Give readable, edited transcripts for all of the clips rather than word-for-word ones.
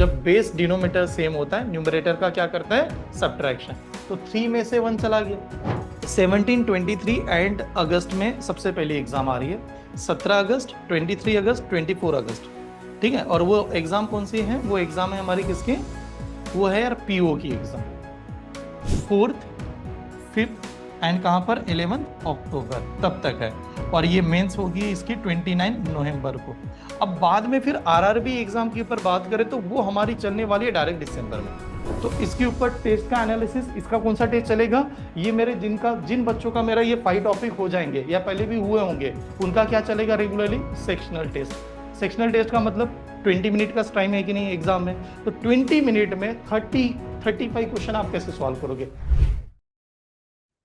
जब base denominator same होता है, न्यूमरेटर का क्या करता है, सब्ट्रैक्शन। तो 3 में से 1 चला गया। 17, 23 एंड अगस्त में सबसे पहली एग्जाम आ रही है, 17 अगस्त, 23 अगस्त, 24 अगस्त, ठीक है। और वो एग्जाम कौन सी है, वो एग्जाम है हमारी किसकी, वो है यार पीओ की एग्जाम, 4th, 5th एंड कहां पर, 11 अक्टूबर तब तक है। और ये मेंस होगी इसकी 29 नवंबर को। अब बाद में फिर आरआरबी एग्जाम के ऊपर बात करें तो वो हमारी चलने वाली है डायरेक्ट दिसंबर में। तो इसके ऊपर टेस्ट का एनालिसिस, इसका कौन सा टेस्ट चलेगा, ये मेरे जिन बच्चों का मेरा ये 5 टॉपिक हो जाएंगे या पहले भी हुए होंगे, उनका क्या चलेगा regularly, sectional test. Sectional test का मतलब 20 मिनट का टाइम है कि नहीं एग्जाम में, तो 20 मिनट में 35 क्वेश्चन आप कैसे सॉल्व करोगे।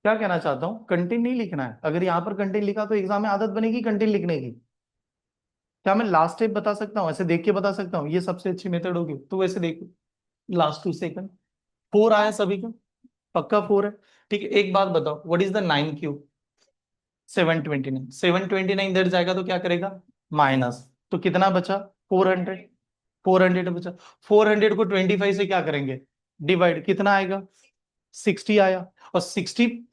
क्या कहना चाहता हूं, कंटेंट नहीं लिखना है। अगर यहां पर कंटेंट लिखा तो एग्जाम में आदत बनेगी कंटेंट लिखने की। क्या मैं लास्ट स्टेप बता सकता हूँ, ऐसे देख के बता सकता हूँ ये सबसे अच्छी मेथड होगी, तो वैसे देखो, लास्ट 2 सेकंड 4 आया सभी का, पक्का 4 है, ठीक है। एक बात बताओ, व्हाट इज द 9 क्यूब, 729, 729 इधर जाएगा तो क्या करेगा, माइनस, तो कितना बचा, 400, 400 बचा। 400 को 25 से क्या करेंगे, डिवाइड, कितना आएगा, 60 आया। और 16,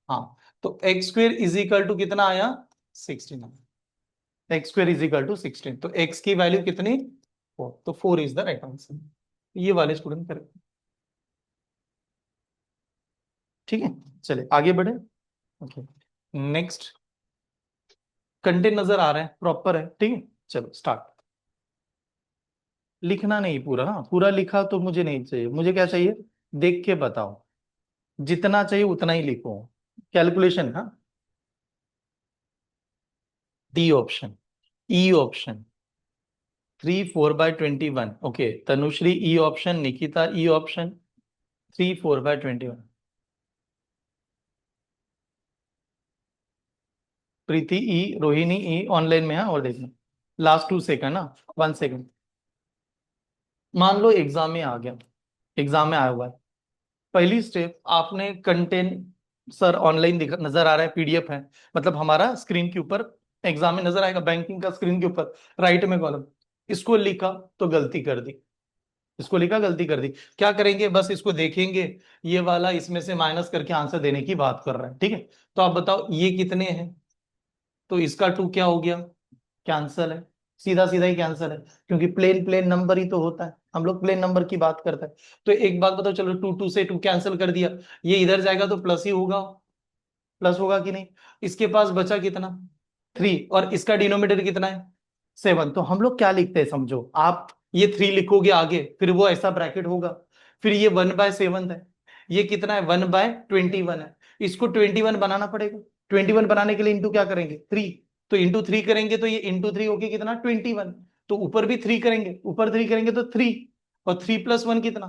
हाँ, तो x square is equal to कितना आया, 16। X square is equal to 16, तो एक्स की वैल्यू कितनी, 4, तो 4 इज द राइट आंसर। ये वाले स्टूडेंट करेक्ट, ठीक है। चले आगे बढ़े, ओके। नेक्स्ट, कंटेंट नजर आ रहा है, प्रॉपर है, ठीक है। चलो स्टार्ट। लिखना नहीं पूरा, हाँ पूरा लिखा तो मुझे नहीं चाहिए, मुझे क्या चाहिए, देख के बताओ, जितना चाहिए उतना ही लिखो। कैलकुलेशन, हाँ, D option, E option, 3 4/21, okay. Tanushree E option, Nikita E option, 3 4/21, प्रीति ई, रोहिणी ई, ऑनलाइन में है, और देखना लास्ट 2 सेकंड ना, 1 सेकंड। मान लो एग्जाम में आ गया, एग्जाम में आया हुआ है, पहली स्टेप आपने कंटेंट सर ऑनलाइन दिख नजर आ रहा है, पीडीएफ है, मतलब हमारा स्क्रीन के ऊपर एग्जाम में नजर आएगा, बैंकिंग का स्क्रीन के ऊपर राइट में कॉलम, इसको लिखा तो गलती कर दी, इसको लिखा गलती कर दी, क्या करेंगे, बस इसको देखेंगे, ये वाला इसमें से माइनस करके आंसर देने की बात कर रहा है, ठीक है। तो आप बताओ ये कितने हैं, तो इसका 2 क्या हो गया, कैंसल है, सीधा सीधा ही कैंसल है, क्योंकि प्लेन प्लेन नंबर ही तो होता है, हम लोग प्लेन नंबर की बात करते हैं। तो एक बात बताओ, चलो 2 से 2 कैंसिल कर दिया, ये इधर जाएगा तो प्लस ही होगा, प्लस होगा कि नहीं। इसके पास बचा कितना, 3, और इसका डिनोमिनेटर कितना है, 7। तो हम लोग क्या लिखते हैं समझो, आप ये 3 लिखोगे आगे, फिर वो ऐसा ब्रैकेट होगा, फिर ये 1/7 है, ये कितना है, 1/21 है, इसको 21 बनाना पड़ेगा। 21 बनाने के लिए इंटू क्या करेंगे, 3, तो इंटू 3 करेंगे तो ये इंटू 3 होके कितना, 21। तो ऊपर भी 3 करेंगे, ऊपर 3 करेंगे तो 3, और 3 + 1 कितना,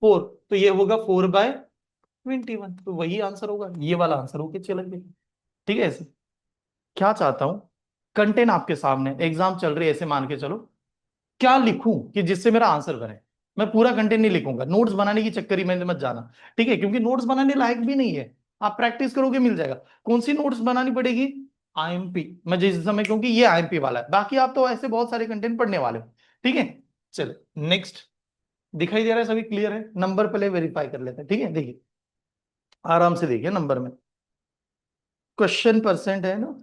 4, तो ये होगा 4/21, तो वही आंसर होगा, ये वाला आंसर होके चला गया, ठीक है। ऐसे क्या चाहता हूं, कंटेंट आपके सामने, एग्जाम चल रही है, ऐसे मान के चलो, क्या लिखूं कि जिससे मेरा आंसर बने। मैं पूरा कंटेंट नहीं लिखूंगा, नोट्स बनाने की चक्करी में मत जाना, ठीक है, क्योंकि नोट्स बनाने लायक भी नहीं है, आप प्रैक्टिस करोगे मिल जाएगा। कौन सी नोट्स बनानी पड़ेगी, आईएमपी, मैं जिस समय, क्योंकि ये आईएमपी वाला है, बाकी आप तो ऐसे बहुत सारे कंटेंट पढ़ने वाले हो, ठीक है। चलो नेक्स्ट, दिखाई दे रहा है, सभी क्लियर है, नंबर पहले वेरीफाई कर लेते हैं, ठीक है। देखिए आराम से देखिए नंबर में, क्वेश्चन परसेंट है ना,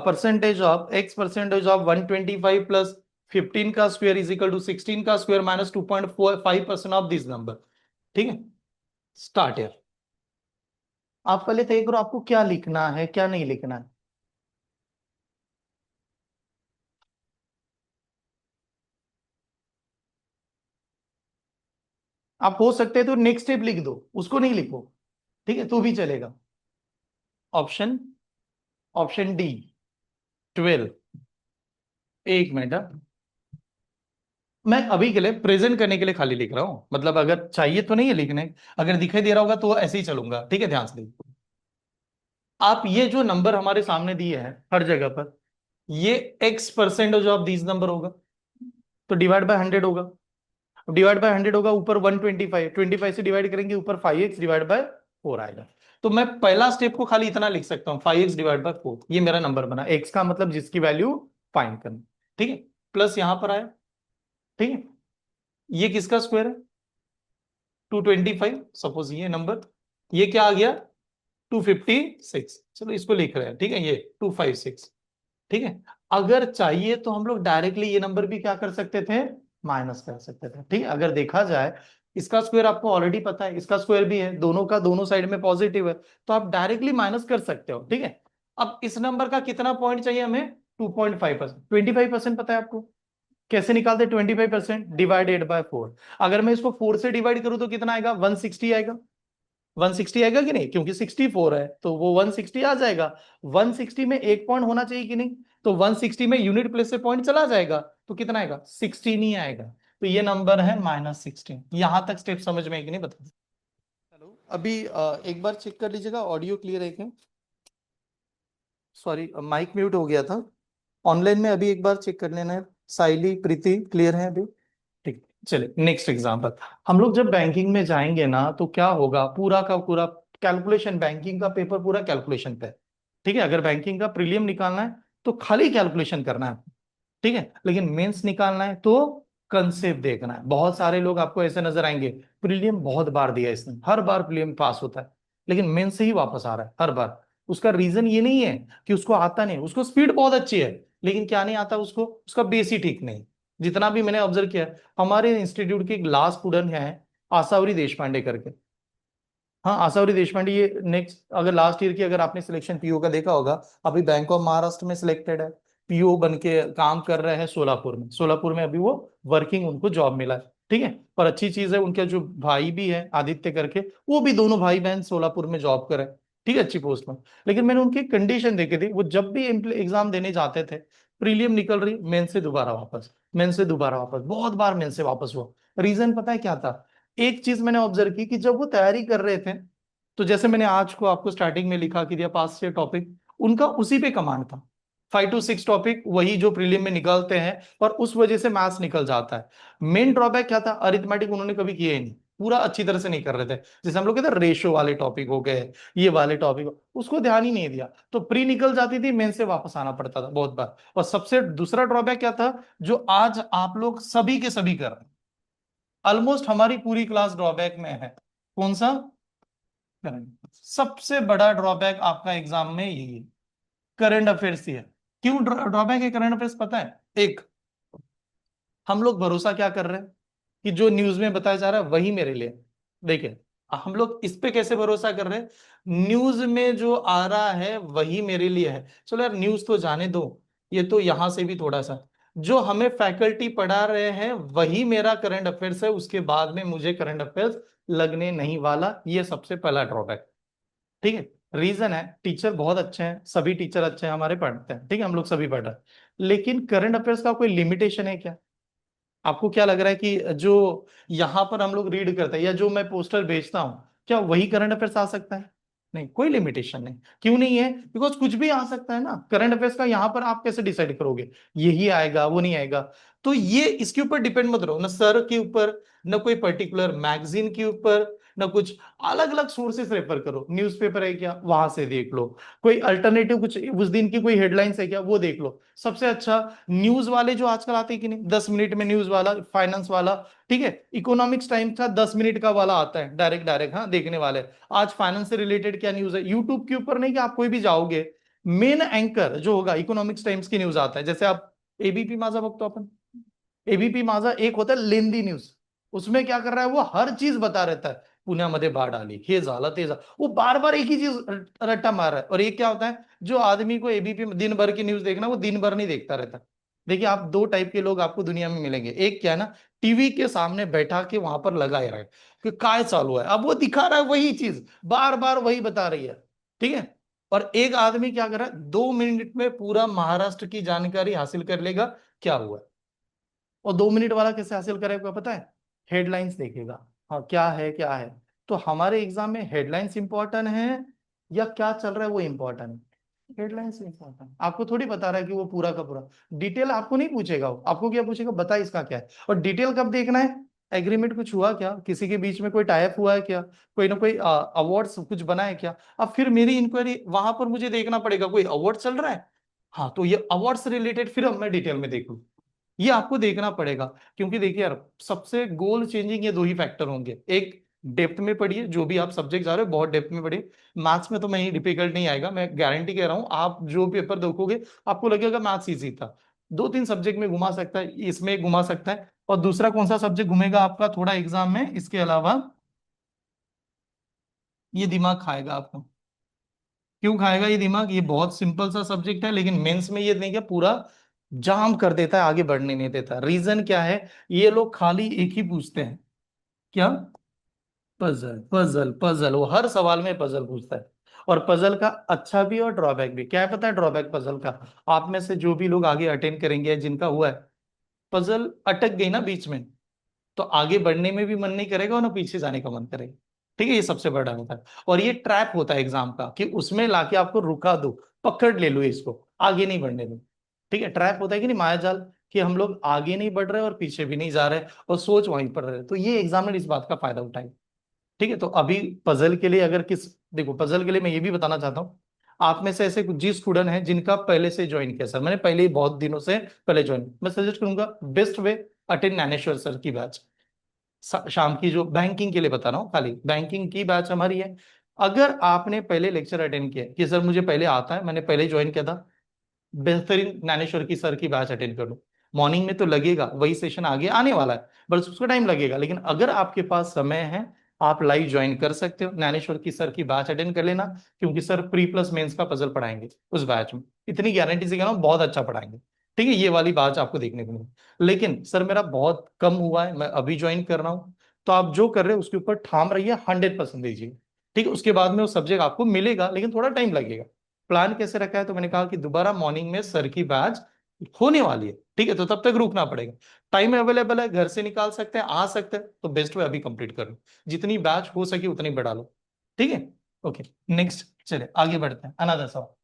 percentage of x, percentage of 125 plus 15 का स्क्वायर इज इक्वल टू 16 का square minus 2.45% of this number, ठीक है। स्टार्ट है, आप पहले तय करो आपको क्या लिखना है क्या नहीं लिखना है। आप हो सकते हैं तो नेक्स्ट स्टेप लिख दो, उसको नहीं लिखो, ठीक है, तो भी चलेगा। ऑप्शन, ऑप्शन डी, 12, एक मिनट हाँ। मैं अभी के लिए प्रेजेंट करने के लिए खाली लिख रहा हूं, मतलब अगर चाहिए तो नहीं है लिखने, अगर दिखाई दे रहा होगा तो ऐसे ही चलूंगा, ठीक है, ध्यान से देखिए। आप ये जो नंबर हमारे सामने दिए हैं हर जगह पर, ये x percentage of these number होगा, तो डिवाइड बाय 100 होगा, डिवाइड बाय 100 होगा, ऊपर 125, 25 से डिवाइड करेंगे, ऊपर 5x डिवाइड बाय 4 आएगा। तो मैं पहला स्टेप को खाली इतना लिख सकता हूँ, 5x डिवाइड बाय 4, ये मेरा नंबर बना, x का मतलब जिसकी वैल्यू फाइंड करना, ठीक है। प्लस यहां पर आया, ठीक है। ये किसका स्क्वायर है? 225, सपोज ये नंबर, ये क्या आ गया? 256। चलो इसको लिख रहे हैं, ठीक है, ये 256, ठीक है। अगर चाहिए तो हम लोग डायरेक्टली ये नंबर भी क्या कर सकते थे? माइनस कर सकते थे, ठीक है। अगर देखा जाए, इसका स्क्वायर आपको ऑलरेडी पता है, इसका स्क्वायर भी है, दोनों का दोनों साइड में पॉजिटिव है, तो आप डायरेक्टली माइनस कर सकते हो, ठीक है। अब इस नंबर का कितना पॉइंट चाहिए हमें? 2.5%, 25% पता है आपको? कैसे निकालते? 25% डिवाइडेड बाय 4। अगर मैं इसको 4 से डिवाइड करूं तो कितना आएगा? 160 आएगा। 160 आएगा कि नहीं? क्योंकि 64 है तो वो 160 आ जाएगा। 160 में एक पॉइंट होना चाहिए कि नहीं? तो 160 में यूनिट प्लेस से पॉइंट चला जाएगा, तो कितना आएगा? 16 ही आएगा। तो ये नंबर है -16। यहां तक स्टेप समझ में है कि नहीं बता? चलो अभी एक बार चेक कर लीजिएगा, ऑडियो क्लियर है क्या? सॉरी, माइक म्यूट हो गया था। ऑनलाइन में अभी एक बार चेक कर लेना है। साइली, प्रीति क्लियर है अभी? ठीक। चलिए नेक्स्ट एग्जांपल। हम लोग जब बैंकिंग में जाएंगे ना, तो क्या होगा, पूरा का पूरा कैलकुलेशन, बैंकिंग का पेपर पूरा कैलकुलेशन पे है, ठीक है। अगर बैंकिंग का प्रीलियम निकालना है तो खाली कैलकुलेशन करना है, ठीक है। लेकिन मेंस निकालना है तो कंसेप्ट देखना है। बहुत सारे लोग आपको ऐसे नजर आएंगे, प्रीलियम बहुत बार दिया इसने, हर बार प्रीलियम पास होता है, लेकिन मेंस से ही वापस आ रहा है हर बार। उसका रीजन ये नहीं है कि उसको आता नहीं, उसको स्पीड बहुत अच्छी है, लेकिन क्या नहीं आता उसको? उसका बेस ही ठीक नहीं। जितना भी मैंने ऑब्जर्व किया, हमारे इंस्टीट्यूट के एक लास्ट स्टूडेंट है, आसावरी देश पांडे करके। हाँ, आसावरी देश पांडे, ये नेक्स्ट, अगर लास्ट ईयर की अगर आपने सिलेक्शन पीओ का देखा होगा, अभी बैंक ऑफ महाराष्ट्र में सिलेक्टेड है, पीओ बन के काम कर रहे हैं सोलापुर में। सोलापुर में अभी वो वर्किंग, उनको जॉब मिला है, ठीक है। पर अच्छी चीज है, उनके जो भाई भी है आदित्य करके, वो भी दोनों भाई बहन सोलापुर में जॉब करे, ठीक है, अच्छी पोस्ट में। लेकिन मैंने उनकी कंडीशन देखी थी, वो जब भी एग्जाम देने जाते थे, प्रीलियम निकल रही, मेन से दोबारा वापस, मेन से दोबारा वापस, बहुत बार मेन से वापस हुआ। रीजन पता है क्या था? एक चीज मैंने ऑब्जर्व की कि जब वो तैयारी कर रहे थे, तो जैसे मैंने आज को आपको स्टार्टिंग में लिखा कि दिया पास से टॉपिक, उनका उसी पे कमांड था। 5 to 6 टॉपिक वही जो प्रीलिम में निकलते हैं, और उस वजह से मैथ्स निकल जाता है। मेन ड्रॉबैक क्या था? अरिथमेटिक उन्होंने कभी किया ही नहीं, पूरा अच्छी तरह से नहीं कर रहे थे। जैसे हम लोग कहते हैं रेशो वाले टॉपिक हो गए, ये वाले टॉपिक, उसको ध्यान ही नहीं दिया, तो प्री निकल जाती थी, मेन से वापस आना पड़ता था बहुत बार। और सबसे दूसरा ड्रॉबैक क्या था, जो आज आप लोग सभी के सभी कर रहे हैं, ऑलमोस्ट हमारी पूरी क्लास ड्रॉबैक में है। कौन सा? करंट। सबसे बड़ा ड्रॉबैक आपका एग्जाम में यही है, करंट अफेयर्स ही है। क्यों ड्रॉबैक है करंट अफेयर्स पता है? एक, हम लोग भरोसा क्या कर रहे हैं कि जो न्यूज में बताया जा रहा है वही मेरे लिए। देखिए, हम लोग इस पे कैसे भरोसा कर रहे हैं? न्यूज में जो आ रहा है वही मेरे लिए है। चलो यार, न्यूज तो जाने दो, ये तो यहां से भी थोड़ा सा, जो हमें फैकल्टी पढ़ा रहे हैं वही मेरा करंट अफेयर्स है, उसके बाद में मुझे करंट अफेयर्स लगने नहीं वाला। ये सबसे पहला ड्रॉबैक, ठीक है। रीजन है, टीचर बहुत अच्छे हैं, सभी टीचर अच्छे हैं हमारे, पढ़ते हैं, ठीक है, हम लोग सभी पढ़ रहे हैं, लेकिन करंट अफेयर्स का कोई लिमिटेशन है क्या? आपको क्या लग रहा है कि जो यहां पर हम लोग रीड करते हैं या जो मैं पोस्टर भेजता हूं, क्या वही करंट अफेयर्स आ सकता है? नहीं, कोई लिमिटेशन नहीं। क्यों नहीं है? बिकॉज कुछ भी आ सकता है ना करंट अफेयर्स का, यहां पर आप कैसे डिसाइड करोगे यही आएगा वो नहीं आएगा? तो ये इसके ऊपर डिपेंड मत रहो, ना सर के ऊपर, ना कोई पर्टिकुलर मैगजीन के ऊपर, ना कुछ। अलग अलग सोर्सेस रेफर करो, न्यूज़पेपर है क्या, वहां से देख लो। कोई अल्टरनेटिव कुछ उस दिन की कोई हेडलाइंस है क्या, वो देख लो। सबसे अच्छा न्यूज वाले जो आजकल आते हैं कि नहीं, 10 मिनट में न्यूज वाला, फाइनेंस वाला, ठीक है, इकोनॉमिक्स टाइम्स का 10 मिनट का वाला आता है, डायरेक्ट डायरेक्ट, हाँ, देखने वाले। आज फाइनेंस से रिलेटेड क्या न्यूज है, यूट्यूब के ऊपर नहीं कि आप कोई भी जाओगे, मेन एंकर जो होगा इकोनॉमिक्स टाइम्स की न्यूज आता है। जैसे आप एबीपी माझा बघतो अपन, एबीपी माझा एक होता है लेंदी न्यूज, उसमें क्या कर रहा है वो, हर चीज बता रहता है, पुण्यामध्ये बाढ़ आली, हे झालं ते झालं, वो बार बार एक ही चीज रट्टा मार रहा है। और एक क्या होता है, जो आदमी को एबीपी दिन भर की न्यूज देखना, वो दिन भर नहीं देखता रहता। देखिए, आप दो टाइप के लोग आपको दुनिया में मिलेंगे। एक क्या है ना, टीवी के सामने बैठा के वहां पर लगाए रहे कि काय चालू है, अब वो दिखा रहा है वही चीज, बार बार वही बता रही है, ठीक है। और एक आदमी क्या कर रहा है, 2 मिनट में पूरा महाराष्ट्र की जानकारी हासिल कर लेगा क्या हुआ है। और 2 मिनट वाला कैसे हासिल करेगा पता है? हेडलाइंस देखेगा, हाँ क्या है क्या है। तो हमारे एग्जाम में हेडलाइंस इंपॉर्टेंट है या क्या चल रहा है वो इंपॉर्टेंट है? Headlines important. आपको थोड़ी बता रहा है कि वो पूरा का पूरा डिटेल आपको नहीं पूछेगा, वो आपको क्या पूछेगा, बता इसका क्या है। और डिटेल कब देखना है? एग्रीमेंट कुछ हुआ क्या, किसी के बीच में कोई टाइप हुआ है क्या, कोई ना कोई अवार्ड्स कुछ बना है क्या? अब फिर मेरी इंक्वायरी वहां पर मुझे देखना पड़ेगा, कोई अवार्ड चल रहा है, हाँ, तो ये अवार्ड से रिलेटेड फिर अब मैं डिटेल में देखूं। ये आपको देखना पड़ेगा, क्योंकि देखिए यार सबसे गोल चेंजिंग ये दो ही फैक्टर होंगे। एक, डेप्थ में पढ़िए, जो भी आप सब्जेक्ट जा रहे हो बहुत डेप्थ में पढ़िए। मैथ्स में तो मैं ही डिफिकल्ट नहीं आएगा, मैं गारंटी कह रहा हूँ। आप जो पेपर देखोगे आपको लगेगा मैथ्स इजी था। दो तीन सब्जेक्ट में घुमा सकता है, इसमें घुमा सकता है। और दूसरा कौन सा सब्जेक्ट घूमेगा आपका थोड़ा एग्जाम में इसके अलावा, ये दिमाग खाएगा आपको। क्यों खाएगा ये दिमाग? ये बहुत सिंपल सा सब्जेक्ट है, लेकिन मेंस में ये नहीं क्या पूरा जाम कर देता है, आगे बढ़ने नहीं देता। रीजन क्या है? ये लोग खाली एक ही पूछते हैं, क्या? पजल पजल पजल, वो हर सवाल में पजल पूछता है। और पजल का अच्छा भी और ड्रॉबैक भी क्या है पता है? ड्रॉबैक पजल का, आप में से जो भी लोग आगे अटेंड करेंगे जिनका हुआ है, पजल अटक गई ना बीच में, तो आगे बढ़ने में भी मन नहीं करेगा और ना पीछे जाने का मन करेगा। ठीक है, ये सबसे बड़ा होता है। और ये ट्रैप होता है एग्जाम का कि उसमें लाके आपको रुका दो, पकड़ ले लो इसको, आगे नहीं बढ़ने दो। ठीक है, ट्रैप होता है कि नहीं, मायाजाल, कि हम लोग आगे नहीं बढ़ रहे और पीछे भी नहीं जा रहे और सोच वहीं पर रहे। तो ये एग्जामिनर इस बात का फायदा उठाए। ठीक है, तो अभी पजल के लिए अगर किस, देखो पजल के लिए मैं ये भी बताना चाहता हूँ, आप में से ऐसे कुछ जी स्टूडेंट हैं जिनका पहले से ज्वाइन किया, सर मैंने पहले ही बहुत दिनों से पहले ज्वाइन, मैं सजेस्ट करूंगा best way, attend Dnyaneshwar sir की बैच। शाम की जो बैंकिंग के लिए बता रहा हूँ, खाली बैंकिंग की बैच हमारी है। अगर आपने पहले लेक्चर अटेंड किया कि सर मुझे पहले आता है, मैंने पहले ज्वाइन किया था, बेहतरीन ज्ञानेश्वर की सर की बैच अटेंड कर लो। मॉर्निंग में तो लगेगा, वही सेशन आगे आने वाला है, बस उसका टाइम लगेगा। लेकिन अगर आपके पास समय है, आप लाइव ज्वाइन कर सकते हो, ज्ञानेश्वर की सर की बैच अटेंड कर लेना। क्योंकि सर प्री प्लस मेंस का पजल पढ़ाएंगे उस बैच में, इतनी गारंटी से कह रहा हूँ, बहुत अच्छा पढ़ाएंगे। ठीक है, ये वाली बात आपको देखने को मिलेगी। लेकिन सर मेरा बहुत कम हुआ है, मैं अभी ज्वाइन कर रहा हूँ, तो आप जो कर रहे हो उसके ऊपर ठाम रहिए, 100% दीजिए। ठीक है, उसके बाद में वो सब्जेक्ट आपको मिलेगा, लेकिन थोड़ा टाइम लगेगा। प्लान कैसे रखा है? तो मैंने कहा कि दोबारा मॉर्निंग में सर की बैच होने वाली है। ठीक है, तो तब तक रुकना पड़ेगा। टाइम अवेलेबल है, घर से निकाल सकते हैं, आ सकते हैं, तो बेस्ट वे अभी कंप्लीट कर लो, जितनी बैच हो सके उतनी बढ़ा लो। ठीक है, ओके, नेक्स्ट चले आगे बढ़ते हैं, अनदर सवाल।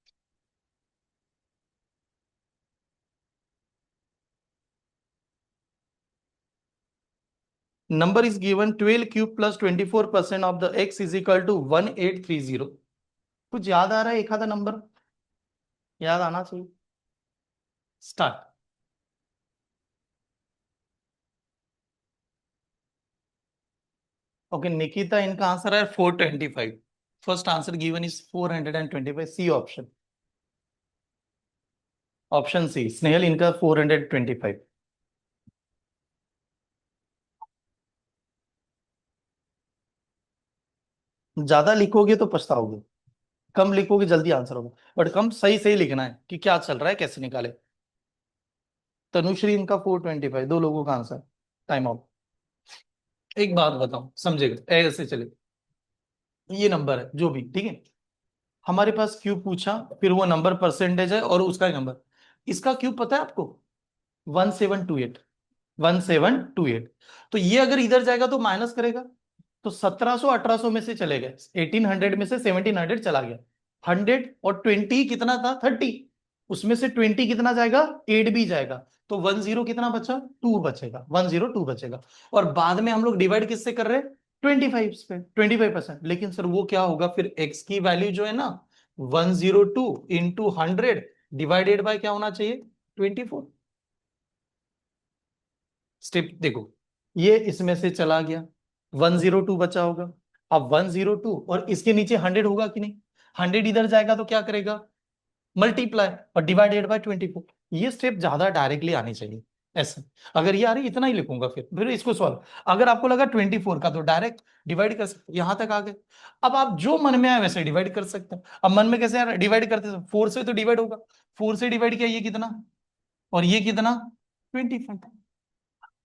Number is given 12 cube plus 24% of the x is equal to 1830। कुछ याद आ रहा है? एक आधा नंबर याद आना चाहिए। स्टार्ट। ओके निकिता, इनका आंसर है 425। First answer given is 425, C option. Option C Snehal, इनका 425। ज्यादा लिखोगे तो पछताओगे, कम लिखोगे जल्दी आंसर होगा। बट कम सही सही लिखना है कि क्या चल रहा है, कैसे निकाले। तनुश्री, इनका 425, दो लोगों का आंसर। Time out. एक बात बताओ, समझेगा ऐसे चले, ये नंबर है जो भी, ठीक है, हमारे पास क्यूब पूछा, फिर वो नंबर परसेंटेज है और उसका नंबर, इसका क्यूब पता है आपको? 1728। 1728। तो ये अगर इधर जाएगा तो माइनस करेगा, तो 1700 1800 में से चले गए, 1800 में से 1700 चला गया। 100 और 20 कितना था? 30। उसमें से 20 कितना जाएगा? 8 भी जाएगा। तो 10 कितना बचा? 2 बचेगा, 102 बचेगा। और बाद में हम लोग डिवाइड किससे कर रहे हैं? 25 पे, 25%। लेकिन सर वो क्या होगा फिर? एक्स की वैल्यू जो है ना, 102 इंटू 100 डिवाइडेड बाय क्या होना चाहिए? 24। स्टेप देखो, ये इसमें से चला गया, 102 बचा होगा। अब 102 और इसके नीचे 100 होगा कि नहीं? 100 इधर जाएगा तो क्या करेगा? मल्टीप्लाई और डिवाइडेड बाय 24। ये स्टेप ज्यादा डायरेक्टली आनी चाहिए ऐसे। अगर ये आ रही इतना ही लिखूंगा, फिर इसको सॉल्व। अगर आपको लगा 24 का, तो डायरेक्ट डिवाइड कर सकते, यहां तक आ गए। अब आप जो मन में आए वैसे डिवाइड कर सकते हैं। अब मन में कैसे यार डिवाइड करते हैं? 4 से तो डिवाइड होगा, 4 से डिवाइड किया, ये कितना और ये कितना? 25।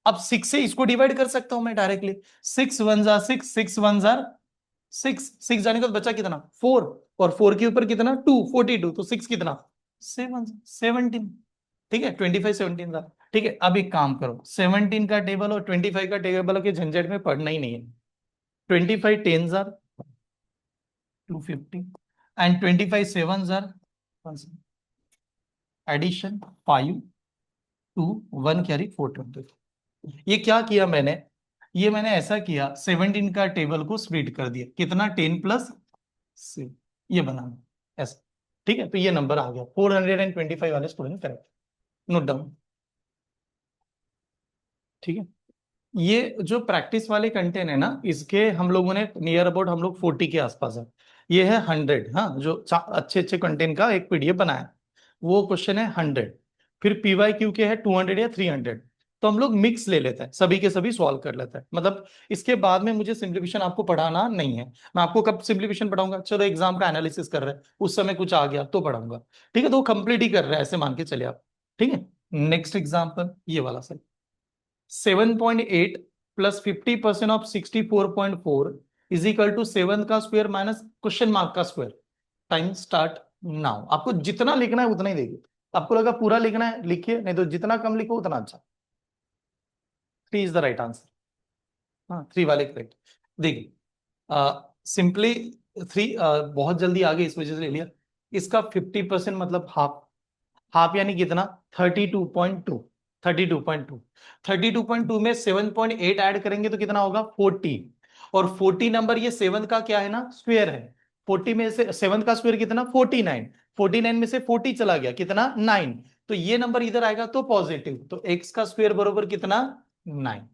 अब 6 से इसको डिवाइड कर सकता हूं मैं डायरेक्टली। 6 1 जा 6, 6 1 जा 6, 6 जाने के बाद बचा कितना? 4। और 4 के ऊपर कितना? 2, 42। तो 6 कितना? 7, 17। ठीक है, 25 17 था। ठीक है, अब एक काम करो, 17 का टेबल और 25 का टेबल के झंझट में पढ़ना ही नहीं है। 25 10 जार 250 एंड 25 7 जार एडिशन 5 2 1 कैरी 420। ये क्या किया मैंने? ये मैंने ऐसा किया, 17 का टेबल को स्प्लिट कर दिया, कितना? 10 प्लस 6, ये बनाना ऐसा। ठीक है, तो ये नंबर आ गया 425 वाले स्टूडेंट करेक्ट। Note down. ठीक है, ये जो प्रैक्टिस वाले कंटेंट है ना, इसके हम लोगों ने नियर अबाउट हम लोग 40 के आसपास है। ये है 100, हाँ, जो अच्छे अच्छे कंटेंट का एक पीडीएफ बनाया है, वो क्वेश्चन है 100। फिर पीवाई क्यू के है 200 या 300। तो हम लोग मिक्स ले लेते हैं, सभी के सभी सॉल्व कर लेते हैं, मतलब इसके बाद में मुझे सिंप्लीफिकेशन आपको पढ़ाना नहीं है। मैं आपको कब सिंप्लीफिकेशन पढ़ाऊंगा, चलो एग्जाम का एनालिसिस कर रहे हैं, उस समय कुछ आ गया तो पढ़ाऊंगा। ठीक है, तो वो कंप्लीट ही कर रहे हैं, ऐसे मान के चलिए आप। ठीक है, नेक्स्ट एग्जाम्पल ये वाला sir. 7.8 plus 50% of 64.4 is equal to 7 का स्क्वायर माइनस क्वेश्चन मार्क का स्क्वायर। Time start now. आपको जितना लिखना है उतना ही देखिए, आपको लगा पूरा लिखना है लिखिए, नहीं तो जितना कम लिखो उतना अच्छा। 3 इज द राइट आंसर। हाँ, 3 वाले करेक्ट। देखिए सिंपली 3 बहुत जल्दी आगे इस वजह से ले लिया। इसका 50% मतलब हाफ। हाफ यानी कितना, 32.2। 32.2, 32.2 में 7.8 ऐड करेंगे तो कितना होगा, 40। और 40 नंबर ये 7 का क्या है ना, स्क्वायर है। 40 में से 7 का स्क्वायर कितना, 49। 49 में से 40 चला गया, कितना, 9। तो ये नंबर इधर आएगा तो पॉजिटिव, तो x का स्क्वायर बरोबर कितना, 9।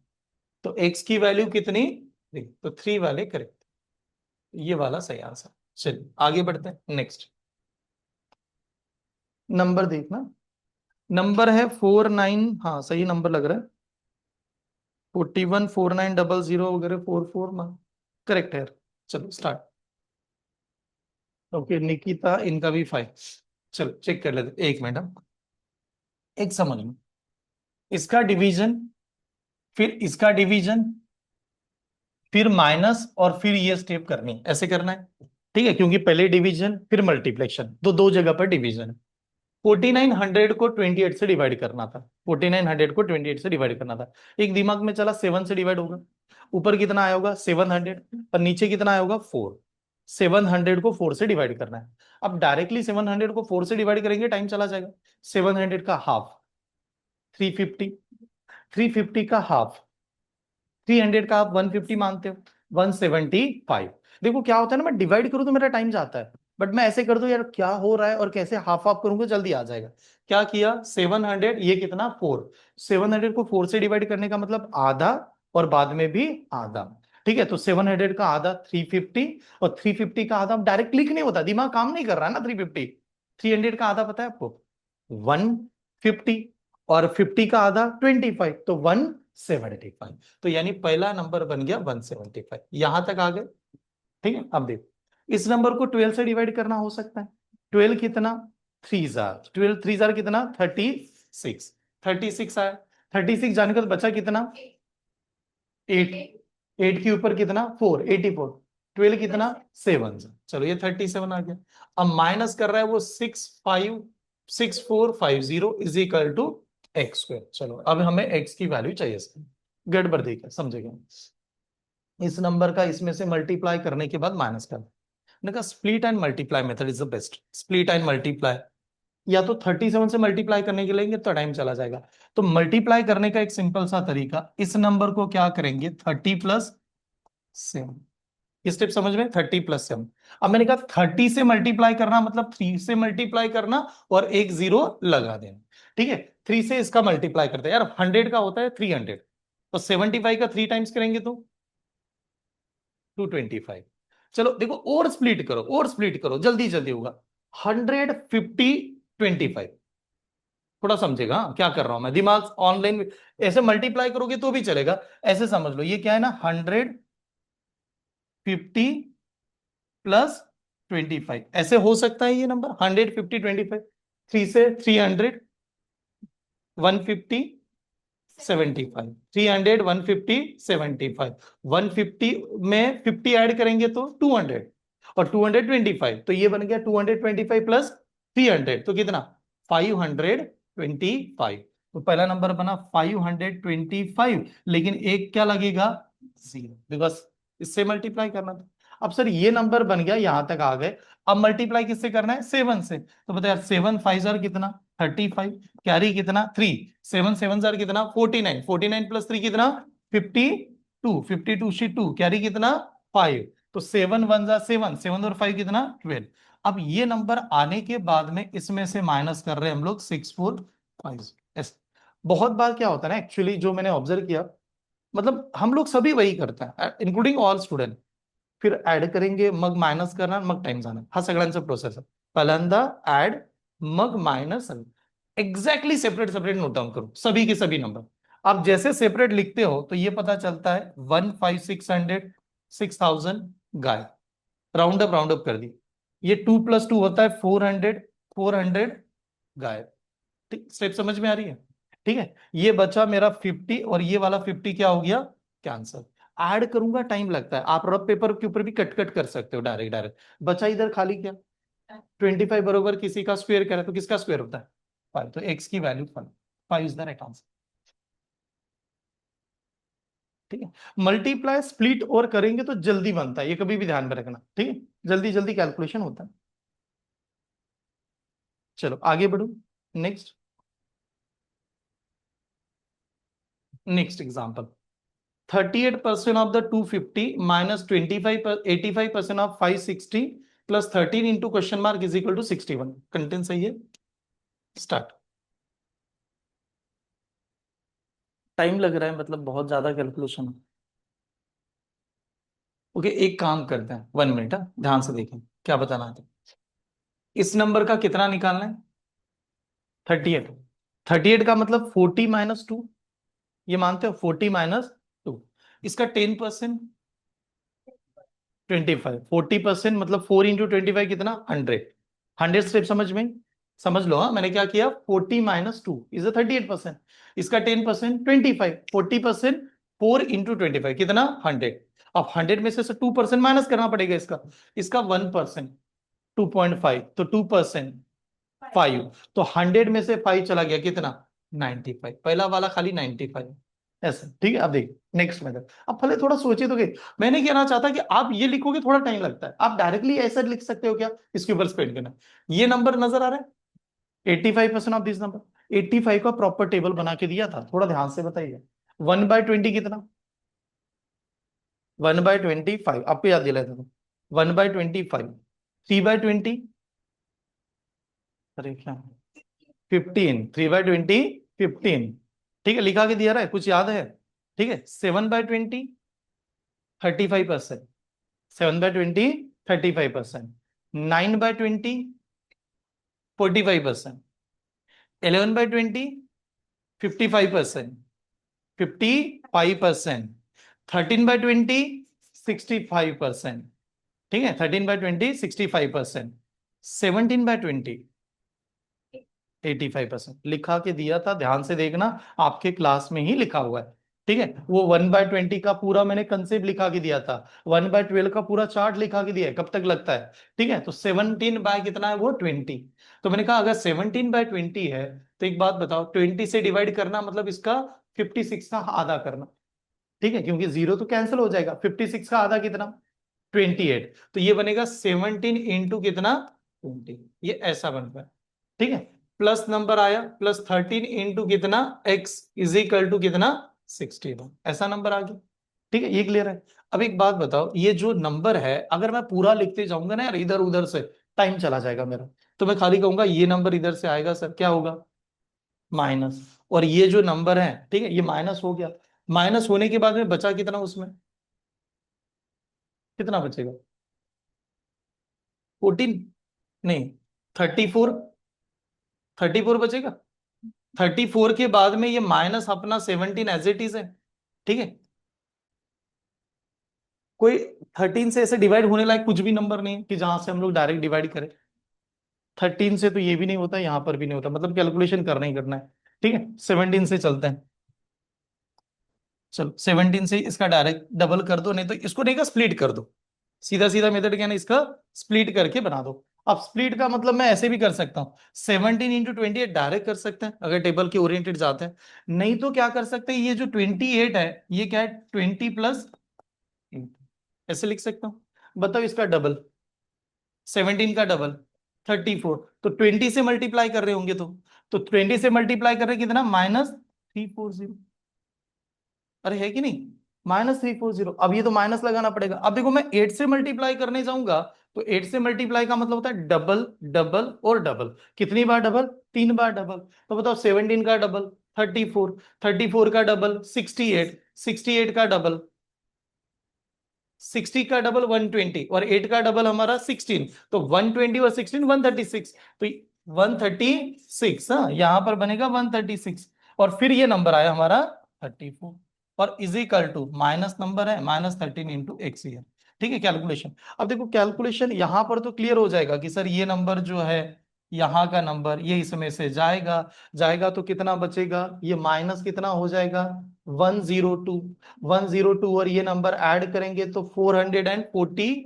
तो x की वैल्यू कितनी, तो 3 वाले करेक्ट। ये वाला सही आंसर। चलिए आगे बढ़ते हैं, नेक्स्ट नंबर देखना। नंबर है 49, हाँ सही नंबर लग रहा है। 41 4900 वगैरह 44 करेक्ट है। चलो स्टार्ट। ओके निकिता, इनका भी 5। चलो चेक कर लेते, एक मिनट हम। एक समझ में, इसका डिवीजन, फिर इसका डिवीजन, फिर माइनस, और फिर ये स्टेप करनी है, ऐसे करना है। ठीक है, क्योंकि पहले डिवीजन फिर मल्टीप्लेक्शन, तो दो जगह पर डिवीजन है। 4900 को 28 से डिवाइड करना था। 4900 को 28 से डिवाइड करना था। एक दिमाग में चला 7 से डिवाइड होगा। ऊपर कितना आया होगा, 700, और नीचे कितना आया होगा, 4। 700 को 4 से डिवाइड करना है। अब डायरेक्टली 700 को 4 से डिवाइड करेंगे टाइम चला जाएगा। 700 का हाफ 350, 350 का हाफ 300 का आप 150 मानते हो, 175। देखो क्या होता है ना, मैं डिवाइड करूं तो मेरा टाइम जाता है, बट मैं ऐसे कर दूं यार क्या हो रहा है, और कैसे हाफ हाफ करूंगा जल्दी आ जाएगा। क्या किया, 700, ये कितना, 4। 700 को 4 से डिवाइड करने का मतलब आधा, और बाद में भी आधा। ठीक है, तो 700 का आधा 350, और 350 का आधा डायरेक्ट लिख नहीं होता, दिमाग काम नहीं कर रहा है ना। 350, 300 का आधा पता है आपको, 150, और 50 का आधा 25, तो 175। तो यानी पहला नंबर बन गया 175। यहां तक आ गए। ठीक है, अब देखो इस नंबर को 12 से डिवाइड करना हो सकता है। 12 कितना, 3 जार, 12 3 जार कितना, 36। 36 आया। 36 जाने का तो बचा कितना, 8। 8 के ऊपर कितना, 4, 84। 12 कितना, 7। चलो ये 37 आ गया। अब माइनस कर रहा है वो 6450 is equal to x square. चलो अब हमें एक्स की वैल्यू चाहिए इसकी। गड़बड़ देखा, समझेगा। इस नंबर का इसमें से मल्टीप्लाई करने के बाद माइनस कर। मैंने कहा split and multiply method is the best. Split and multiply, या तो 37 से मल्टीप्लाई करने के लेंगे तो टाइम चला जाएगा। तो मल्टीप्लाई करने का एक सिंपल सा तरीका, इस नंबर को क्या करेंगे, 30+7। स्टेप समझ में, 30+7। अब मैंने कहा 30 से मल्टीप्लाई करना मतलब 3 से मल्टीप्लाई करना, और एक जीरो लगा देना। ठीक है, 3 से इसका मल्टीप्लाई करते हैं यार, 100 का होता है 300, तो 75 का 3 टाइम्स करेंगे तो 225। चलो देखो, और स्प्लिट करो, और स्प्लिट करो, जल्दी जल्दी होगा। 150 25, थोड़ा समझेगा हाँ, क्या कर रहा हूं मैं, दिमाग ऑनलाइन। ऐसे मल्टीप्लाई करोगे तो भी चलेगा, ऐसे समझ लो, ये क्या है ना, 150+25, ऐसे हो सकता है ये नंबर 150 25। 3 से 300, 150 75, 300 150 75। 150 में 50 ऐड करेंगे तो 200, और 225, तो ये बन गया 225+300, तो कितना, 525। तो पहला नंबर बना 525, लेकिन एक क्या लगेगा, जीरो, बिकॉज इससे मल्टीप्लाई करना था। अब सर ये नंबर बन गया, यहां तक आ गए। अब मल्टीप्लाई किससे करना है, 7 से। तो बताया 7 5 जार कितना, 35, कैरी कितना, 3। 7 7 जार कितना, 49, 49+3 कितना, 52, 52 कैरी कितना, 5। तो 7 1 जार 7, 7 और 5 कितना, 12। अब ये नंबर आने के बाद में इसमें से माइनस कर रहे हैं हम लोग 6 4 5, बहुत बार क्या होता है ना, एक्चुअली जो मैंने ऑब्जर्व किया, मतलब हम लोग सभी वही करते हैं, इंक्लूडिंग ऑल स्टूडेंट. फिर ऐड करेंगे, मग मायनस करणार, मग टाइम जाणार, हा सगळ्यांचा प्रोसेस आहे. पहिल्यांदा ऍड, मग minus, exactly separate separate note down करो सभी के सभी नंबर. आप जैसे सेपरेट लिखते हो तो ये पता चलता है 1, 5, 600, 6000 गाय, राउंड अप कर दी. ये 2 + 2 होता है 400, 400 गाय. ठीक, स्टेप समझ में आ रही है? ठीक है, ये बचा मेरा 50 और ये वाला 50 क्या हो गया, कैंसर. ऐड करूंगा टाइम लगता है, आप रफ पेपर के ऊपर भी कट कट कर सकते हो, डायरेक्ट डायरेक्ट. बचा इधर खाली क्या, 25 बरोबर किसी का स्क्वायर करे तो किसका स्क्वायर होता है 5, तो एक्स की value 5, 5 is the right answer. ठीक है, मल्टीप्लाई स्प्लिट और करेंगे तो जल्दी बनता है, ये कभी भी ध्यान में रखना. ठीक है, जल्दी जल्दी कैलकुलेशन होता है. चलो आगे बढ़ो. Next, next example. 38% of the 250 minus 25 85% of 560 plus 13 into question mark is equal to 61. Content सही है. स्टार्ट. टाइम लग रहा है, मतलब बहुत ज्यादा कैलकुलेशन. ओके, एक काम करते हैं, 1 मिनट. ध्यान से देखें क्या बताना है. इस नंबर का कितना निकालना है, 38. 38 का मतलब 40 - 2, ये मानते हो, 40 - 2. इसका 10%, 25. 40% मतलब 4 × 25 कितना, 100. 100 स्टेप समझ में, समझ लो. हाँ, मैंने क्या किया, 40 - 2 इज 38%. इसका 10% 25, 40%, 4 × 25 कितना, 100. अब 100 में से 2% माइनस करना पड़ेगा इसका. इसका 1%, 2.5, तो 2% 5, तो 100 में से 5 चला गया कितना, 95. पहला वाला खाली 95 ऐसे. ठीक है, अब देख नेक्स्ट मेथड. अब पहले थोड़ा सोचे तो, मैंने कहना चाहता कि आप ये लिखोगे थोड़ा टाइम लगता है, आप डायरेक्टली ऐसा लिख सकते हो क्या, इसके ऊपर स्पेड करना. ये नंबर नजर आ रहा है, 85% ऑफ दिस नंबर. 85 का प्रॉपर टेबल बना के दिया था, थोड़ा ध्यान से बताइए. 1/20 कितना, 1/25 आपको याद दिलाया था. 1/25, 3/20, अरे क्या, 15, 3/20, 15. ठीक है, लिखा के दिया रहा है, कुछ याद है. ठीक है, 7/20, 35%. 7/20, 35%. 9/20, 45%. 11/20, 55%. 55%. 13/20, 65%. ठीक है, 13/20, 65%. 17/20, 85%. लिखा के दिया था, ध्यान से देखना, आपके क्लास में ही लिखा हुआ है. ठीक है, वो 1/20 का पूरा मैंने कंसेप्ट लिखा के दिया था, 1/12 का पूरा चार्ट लिखा के दिया है, कब तक लगता है. ठीक है, तो 17 बाय कितना है वो, 20. तो मैंने कहा अगर 17/20 है, तो एक बात बताओ, 20 से डिवाइड करना मतलब इसका 56 का आधा करना. ठीक है, क्योंकि जीरो तो कैंसिल हो जाएगा. 56 का आधा कितना, 28. तो ये बनेगा 17 इंटू कितना, 20. ये ऐसा बनता है. ठीक है, प्लस नंबर आया, प्लस 13 इंटू कितना, x इज इक्वल टू कितना, 61. ऐसा नंबर आ गया. ठीक है, ये क्लियर है. अब एक बात बताओ, ये जो नंबर है अगर मैं पूरा लिखते जाऊंगा ना यार, इधर उधर से टाइम चला जाएगा मेरा. तो मैं खाली कहूंगा ये नंबर इधर से आएगा सर, क्या होगा, माइनस. और ये जो नंबर है, ठीक है, ये माइनस हो गया. माइनस होने के बाद में बचा कितना, उसमें कितना बचेगा, 14, नहीं, 34. 34 बचेगा. 34 के बाद में ये माइनस अपना 17 एज इट इज है. ठीक है, कोई 13 से ऐसे डिवाइड होने लायक कुछ भी नंबर नहीं है कि जहां से हम लोग डायरेक्ट डिवाइड करें. 13 से तो ये भी नहीं होता, यहां पर भी नहीं होता, मतलब कैलकुलेशन करना ही करना है. ठीक है, 17 से चलते हैं. चलो 17 से इसका डायरेक्ट डबल कर दो, नहीं तो इसको नहीं का स्प्लिट कर दो. सीधा सीधा मेथड क्या है ना, इसका स्प्लिट करके बना दो. अब स्प्लिट का मतलब मैं ऐसे भी कर सकता हूँ, 17 × 28 डायरेक्ट कर सकते हैं अगर टेबल के ओरिएंटेड जाते हैं. नहीं तो क्या कर सकते हैं, ये जो 28 है ये क्या है, 20 + 8, ऐसे लिख सकता हूँ. बताओ इसका डबल, 17 का डबल 34, तो 20 से मल्टीप्लाई कर रहे होंगे तो 20 से मल्टीप्लाई कर रहे कितना, -340. अरे है कि नहीं, -340. अब ये तो माइनस लगाना पड़ेगा. अब देखो मैं 8 से मल्टीप्लाई करने जाऊंगा, तो 8 से मल्टीप्लाई का मतलब होता है डबल, डबल और डबल. कितनी बार डबल, 3 बार डबल. तो बताओ 17 का डबल, 34, 34 का डबल 68, 68 का डबल 60 का डबल 120 और 8 का डबल हमारा 16, तो 120 और 16 136, तो 136, हाँ यहां पर बनेगा 136 और फिर ये नंबर आया हमारा 34 और is equal to minus number है -13 इंटू एक्स ईयर। ठीक है कैलकुलेशन। अब देखो कैलकुलेशन यहां पर तो क्लियर हो जाएगा कि सर ये नंबर जो है यहाँ का नंबर ये इसमें से जाएगा, जाएगा तो कितना बचेगा, ये माइनस कितना हो जाएगा 102, 102 और ये नंबर ऐड करेंगे तो 442,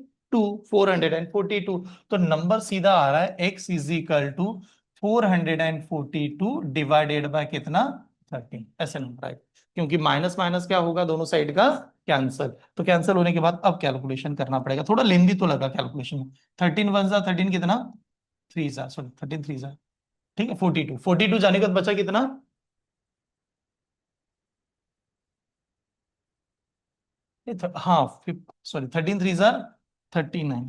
442, तो नंबर सीधा आ रहा है x is equal to 442 divided by कितना 13, ऐसे नंबर आएगा। क्योंकि माइनस माइनस क्या होगा दोनों साइड का कैंसल, तो कैंसल होने के बाद अब कैलकुलेशन करना पड़ेगा, थोड़ा लेंदी तो लगा कैलकुलेशन में। 13 वन जा 13 कितना, 3 जा सॉरी 13 3 जा, ठीक है 42, 42 जाने के बाद बचा कितना, हाँ सॉरी 13 3 जा 39,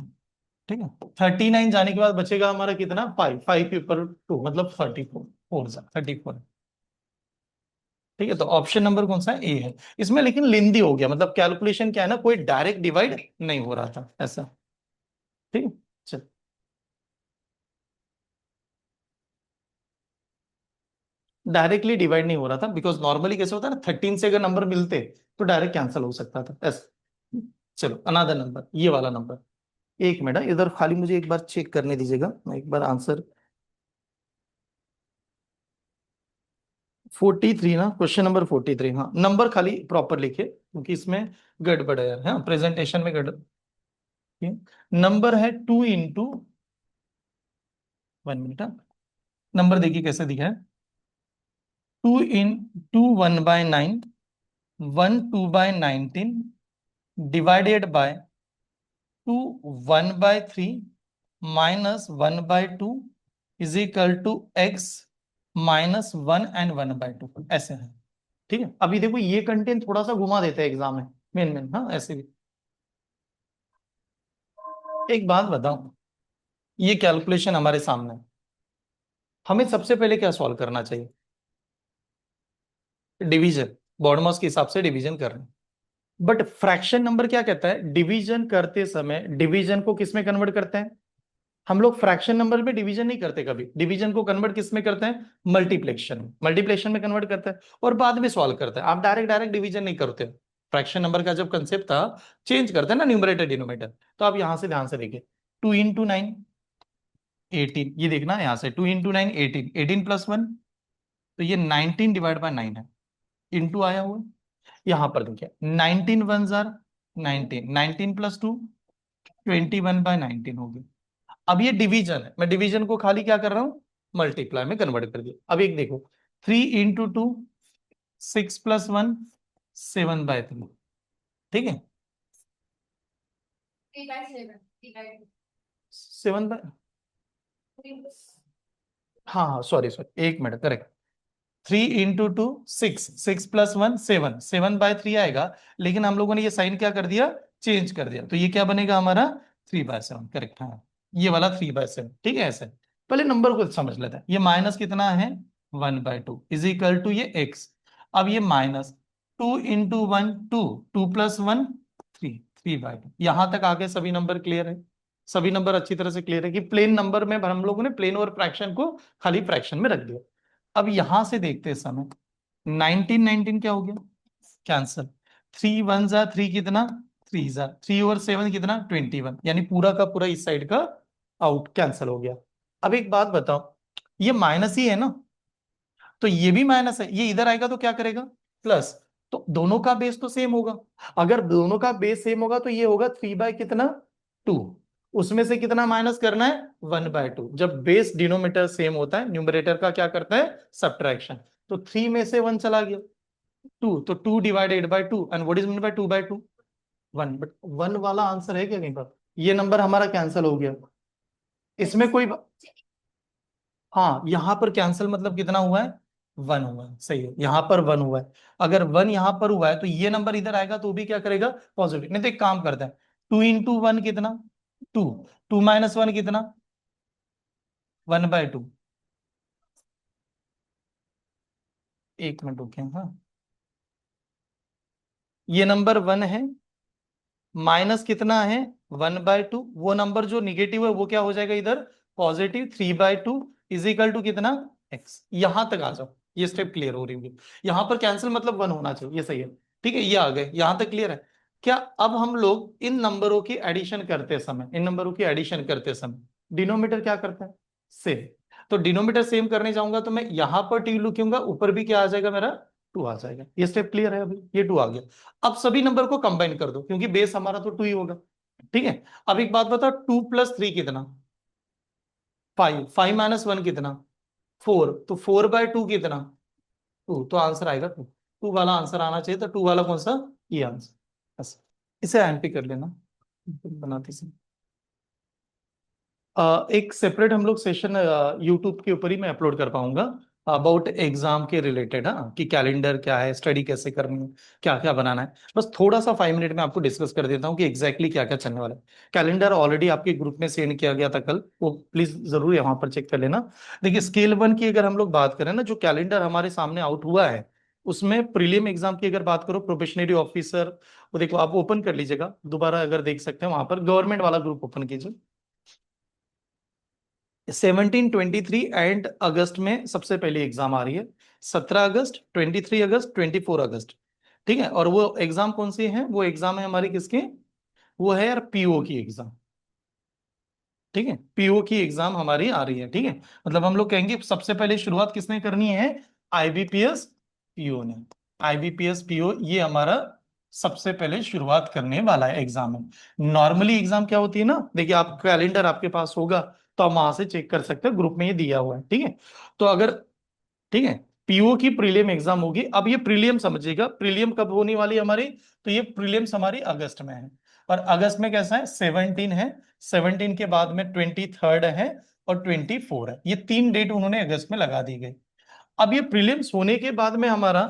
ठीक है 39 जाने के बाद बचेगा हमारा कितना 5, 5 के ऊपर 2 मतलब 34, 4 जा 34, ठीक है। तो ऑप्शन नंबर कौन सा है, ए है इसमें, लेकिन लेंदी हो गया, मतलब कैलकुलेशन क्या है ना, कोई डायरेक्ट डिवाइड नहीं हो रहा था ऐसा, ठीक है। चल डायरेक्टली डिवाइड नहीं हो रहा था, बिकॉज नॉर्मली कैसे होता है ना 13 से अगर नंबर मिलते तो डायरेक्ट कैंसिल हो सकता था ऐसा। चलो अनदर नंबर, ये वाला नंबर, एक मिनट इधर खाली मुझे एक बार चेक करने दीजिएगा, मैं एक बार आंसर 43 ना, क्वेश्चन नंबर 43, हाँ नंबर खाली प्रॉपर लिखिए क्योंकि इसमें गड़बड़ है यार, हाँ प्रेजेंटेशन में गड़बड़। नंबर है 2 × 1 मिनट, नंबर देखिए कैसे दिखा है, 2 1/9, 1 2/19 divided by 2 1/3 -1/2 is equal to x -1 and 1/2, ऐसे है। ठीक है, अभी देखो ये कंटेंट थोड़ा सा घुमा देते हैं एग्जाम में, मेन हाँ ऐसे भी। एक बात बताओ, ये कैलकुलेशन हमारे सामने है, हमें सबसे पहले क्या सॉल्व करना चाहिए, डिवीजन, बॉडमॉस के हिसाब से डिवीजन कर रहे हैं। बट फ्रैक्शन नंबर क्या कहता है, डिवीजन करते समय डिवीजन को किस में कन्वर्ट करते हैं, हम लोग फ्रैक्शन नंबर में डिवीजन नहीं करते कभी, डिवीजन को कन्वर्ट किस में करते हैं, मल्टीप्लेक्शन में, मल्टीप्लेक्शन में कन्वर्ट करते हैं और बाद में सॉल्व करते हैं। आप डायरेक्ट डायरेक्ट डिवीजन नहीं करते, फ्रैक्शन नंबर का जब कंसेप्ट था चेंज करते हैं ना न्यूमरेटर डिनोमिनेटर। तो आप यहां से ध्यान से देखिए, 2 × 9 18, ये देखना है यहाँ से 2 × 9 18, 18 + 1, तो ये 19/9 है, इंटू आया हुआ। यहां पर देखिए 19 1 जार 19, 19 + 2 21/19 हो गया। अब ये डिवीजन है, मैं डिवीजन को खाली क्या कर रहा हूं, मल्टीप्लाई में कन्वर्ट कर दिया। अब एक देखो 3 × 2 6 + 1 7/3, ठीक है 7 बाय, हाँ हाँ सॉरी सॉरी एक मिनट करेक्ट, 3 × 2 6, 6 + 1 7, 7/3 आएगा, लेकिन हम लोगों ने ये साइन क्या कर दिया, चेंज कर दिया, तो ये क्या बनेगा हमारा 3/7, करेक्ट हाँ, ये वाला 3/7, ठीक है ऐसे। पहले नंबर को समझ लेते हैं, ये माइनस कितना है 1/2 इज इक्वल टू ये x, अब ये -2 × 1 2, 2 + 1 3, 3/2, यहां तक आगे सभी नंबर क्लियर है, सभी नंबर अच्छी तरह से क्लियर है कि प्लेन नंबर में हम लोगों ने प्लेन और फ्रैक्शन को खाली फ्रैक्शन में रख दिया। अब यहां से देखते समय 19 19 क्या हो गया, कैंसल, 3 1 जा 3 कितना, 3 जा 3 और 7 कितना 21, यानी पूरा का पूरा इस साइड का आउट कैंसल हो गया। अब एक बात बताओ, ये माइनस ही है ना, तो ये भी माइनस है, ये इधर आएगा तो क्या करेगा प्लस, तो दोनों का बेस तो सेम होगा, अगर दोनों का बेस सेम होगा तो ये होगा 3/कितना 2, उसमें से कितना माइनस करना है 1/2, जब बेस डिनोमिनेटर सेम होता है न्यूमरेटर का क्या करता है सब्ट्रैक्शन, तो 3 में से 1 चला गया 2, तो 2/2 and what is mean by 2/2 1, but 1 वाला आंसर है क्या कहीं पर, ये नंबर हमारा कैंसिल हो गया, इसमें कोई, हाँ यहाँ पर कैंसिल मतलब कितना हुआ है 1 हुआ है, सही है यहाँ पर 1 हुआ है, अगर 1 यहाँ पर हुआ है तो ये नंबर इधर आएगा तो भी क्या करेगा पॉजिटिव, नहीं तो एक काम करते हैं 2 × 1 कितना 2, 2 - 1 कितना 1/2, एक मिनट रुके, हाँ। ये नंबर 1 है, माइनस कितना है 1/2, वो नंबर जो निगेटिव है वो क्या हो जाएगा इधर, पॉजिटिव 3/2 इज इक्वल टू कितना, x। यहां तक आ जाओ, ये स्टेप क्लियर हो रही होगी। यहां पर कैंसिल मतलब 1 होना चाहिए, ये सही है। ठीक है, ये आ गए, यहां तक क्लियर है क्या? अब हम लोग इन नंबरों की एडिशन करते समय, इन नंबरों की एडिशन करते समय डिनोमीटर क्या करता है, सेम। तो डिनोमीटर सेम करने जाऊंगा तो मैं यहां पर टी लिखूंगा, ऊपर भी क्या आ जाएगा मेरा, 2 आ जाएगा। ये स्टेप क्लियर है, अभी ये 2 आ गया। अब सभी नंबर को कंबाइन कर दो, क्योंकि बेस हमारा तो 2 ही होगा। ठीक है, अब एक बात बताओ, 2 + 3 कितना, 5, 5 - 1 कितना, 4, तो 4/2 कितना, 2, तो आंसर आएगा 2। 2 वाला आंसर आना चाहिए, तो 2 वाला कौन सा, ये आंसर। बस इसे एंटी कर लेना बनाते से। एक सेपरेट हम लोग सेशन यूट्यूब के ऊपर ही मैं अपलोड कर पाऊंगा अबाउट एग्जाम के रिलेटेड, हाँ, कि कैलेंडर क्या है, स्टडी कैसे करनी है, क्या क्या बनाना है। बस थोड़ा सा 5 मिनट में आपको डिस्कस कर देता हूँ कि एग्जैक्टली क्या क्या चलने वाला है। कैलेंडर ऑलरेडी आपके ग्रुप में सेंड किया गया था कल, वो प्लीज जरूर यहाँ पर चेक कर लेना। देखिए स्केल 1 की अगर हम लोग बात करें ना, जो कैलेंडर हमारे सामने आउट हुआ है उसमें प्रीलिम एग्जाम की अगर बात करो, प्रोबेशनरी ऑफिसर, वो देखो आप ओपन कर लीजिएगा दोबारा, अगर देख सकते हैं वहां पर गवर्नमेंट वाला ग्रुप ओपन कीजिए। 17, 23 एंड अगस्त में सबसे पहली एग्जाम आ रही है, 17 अगस्त, 23 अगस्त, 24 अगस्त। ठीक है, और वो एग्जाम कौन सी है, वो एग्जाम है हमारी किसकी, वो है यार पीओ की एग्जाम। ठीक है, पीओ की एग्जाम हमारी आ रही है। ठीक है, मतलब हम लोग कहेंगे सबसे पहले शुरुआत किसने करनी है, आईबीपीएस पीओ ने। आईबीपीएस पीओ ये हमारा सबसे पहले शुरुआत करने वाला है एग्जाम में। नॉर्मली एग्जाम क्या होती है ना, देखिए आप कैलेंडर आपके पास होगा तो आप वहां से चेक कर सकते हो, ग्रुप में ये दिया हुआ है। ठीक है, तो अगर, ठीक है, पीओ की प्रीलियम एग्जाम होगी। अब ये प्रीलियम समझिएगा, प्रीलियम कब होने वाली है हमारी, तो ये प्रीलियम्स हमारी अगस्त में है। और अगस्त में कैसा है, 17 है, 17 के बाद में 23 है और 24 है, ये 3 डेट उन्होंने अगस्त में लगा दी गई। अब ये प्रीलिम्स होने के बाद में हमारा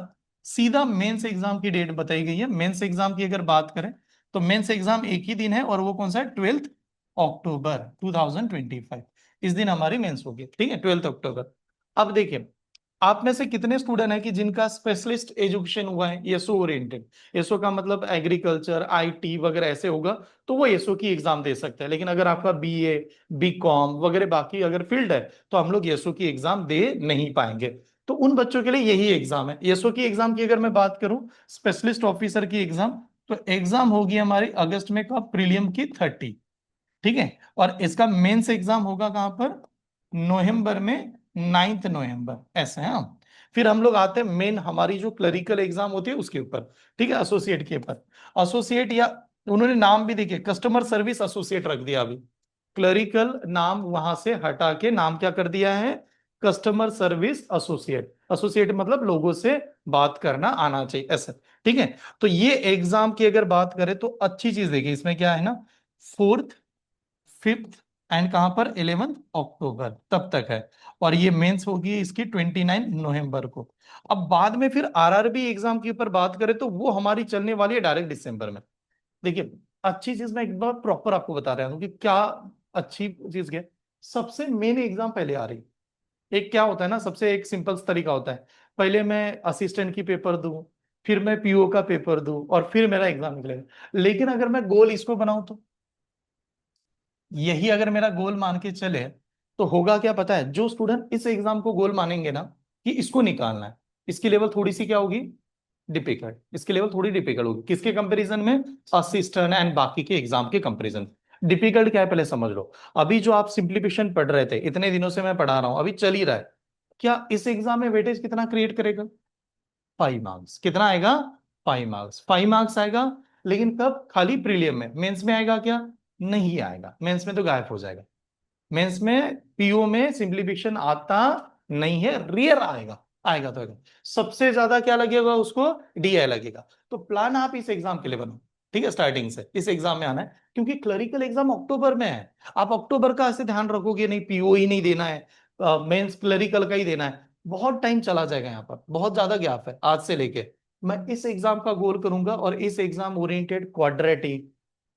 सीधा मेंस एग्जाम की डेट बताई गई है। मेंस एग्जाम की अगर बात करें तो मेंस एग्जाम एक ही दिन है, और वो कौन सा है, 12 अक्टूबर 2025, इस दिन हमारी मेंस होगी। ठीक है, 12 अक्टूबर। अब देखिए, आप में से कितने स्टूडेंट हैं कि जिनका स्पेशलिस्ट एजुकेशन हुआ है, एसओ ओरिएंटेड, एसओ का मतलब एग्रीकल्चर आईटी वगैरह ऐसे होगा, तो वो एसओ की एग्जाम दे सकता है। लेकिन अगर आपका बीए बीकॉम वगैरह बाकी अगर फील्ड है तो हम लोग एसओ की एग्जाम दे नहीं पाएंगे। तो उन बच्चों के लिए यही एग्जाम है। एसओ की एग्जाम की अगर मैं बात करूं, स्पेशलिस्ट ऑफिसर की एग्जाम, तो एग्जाम होगी हमारी अगस्त में, कब, प्रीलियम की 30। ठीक है, और इसका मेंस एग्जाम होगा कहां पर, नवंबर में, 9 नवंबर, ऐसे हैं हम। फिर हम लोग आते हैं मेन हमारी जो क्लरिकल एग्जाम होती है उसके ऊपर। ठीक है, एसोसिएट के ऊपर, एसोसिएट, या उन्होंने नाम भी देखिए कस्टमर सर्विस एसोसिएट रख दिया अभी, क्लरिकल नाम वहां से हटा के नाम क्या कर दिया है, कस्टमर सर्विस एसोसिएट। एसोसिएट मतलब लोगों से बात करना आना चाहिए ऐसा। ठीक है, तो ये एग्जाम की अगर बात करें तो अच्छी चीज देखिए, इसमें क्या है ना, 4th, 5th एंड कहां पर, 11 अक्टूबर तब तक है। और ये मेंस होगी इसकी 29 नवंबर को। अब बाद में फिर आरआरबी एग्जाम के ऊपर बात करें तो वो हमारी चलने वाली है डायरेक्ट दिसंबर में। देखिए अच्छी चीज मैं एक बार प्रॉपर आपको बता रहा हूँ कि क्या अच्छी चीज क्या है। सबसे मेन एग्जाम पहले आ रही, एक क्या होता है ना, सबसे एक सिंपल तरीका होता है, पहले मैं असिस्टेंट की पेपर दूं, फिर मैं पीओ का पेपर दूं, और फिर मेरा एग्जाम निकलेगा। लेकिन अगर मैं गोल इसको बनाऊं तो, यही अगर मेरा गोल मान के चले, तो होगा क्या पता है, जो स्टूडेंट इस एग्जाम को गोल मानेंगे ना कि इसको निकालना है, इसकी लेवल थोड़ी सी क्या होगी, डिफिकल्ट, इसकी लेवल थोड़ी डिफिकल्ट होगी, किसके कंपैरिजन में, असिस्टेंट एंड बाकी के एग्जाम के कंपैरिजन। डिफिकल्ट क्या है पहले समझ लो। अभी जो आप सिंप्लीफिकेशन पढ़ रहे थे, इतने दिनों से मैं पढ़ा रहा हूं, अभी चल ही रहा है, क्या इस एग्जाम में वेटेज कितना क्रिएट करेगा, 5 मार्क्स। कितना आएगा, 5 मार्क्स, 5 मार्क्स आएगा। लेकिन कब, खाली प्रीलियम में, मेंस में आएगा क्या, नहीं आएगा, मेंस में तो गायब हो जाएगा। मेंस में पीओ में सिंप्लीफिकेशन आता नहीं है, रियर आएगा, आएगा तो आएगा। सबसे ज्यादा क्या लगेगा उसको, डीआई लगेगा। तो प्लान आप इस एग्जाम के लिए बनो, ठीक है, स्टार्टिंग से इस एग्जाम में आना है, क्योंकि क्लरिकल एग्जाम अक्टूबर में है। आप अक्टूबर का ऐसे ध्यान रखोगे नहीं, पीओ ही नहीं देना है, मेंस क्लरिकल का ही देना है, बहुत टाइम चला जाएगा, यहाँ पर बहुत ज्यादा गैप है आज से लेके। मैं इस एग्जाम का गोल करूंगा, और इस exam oriented quadratic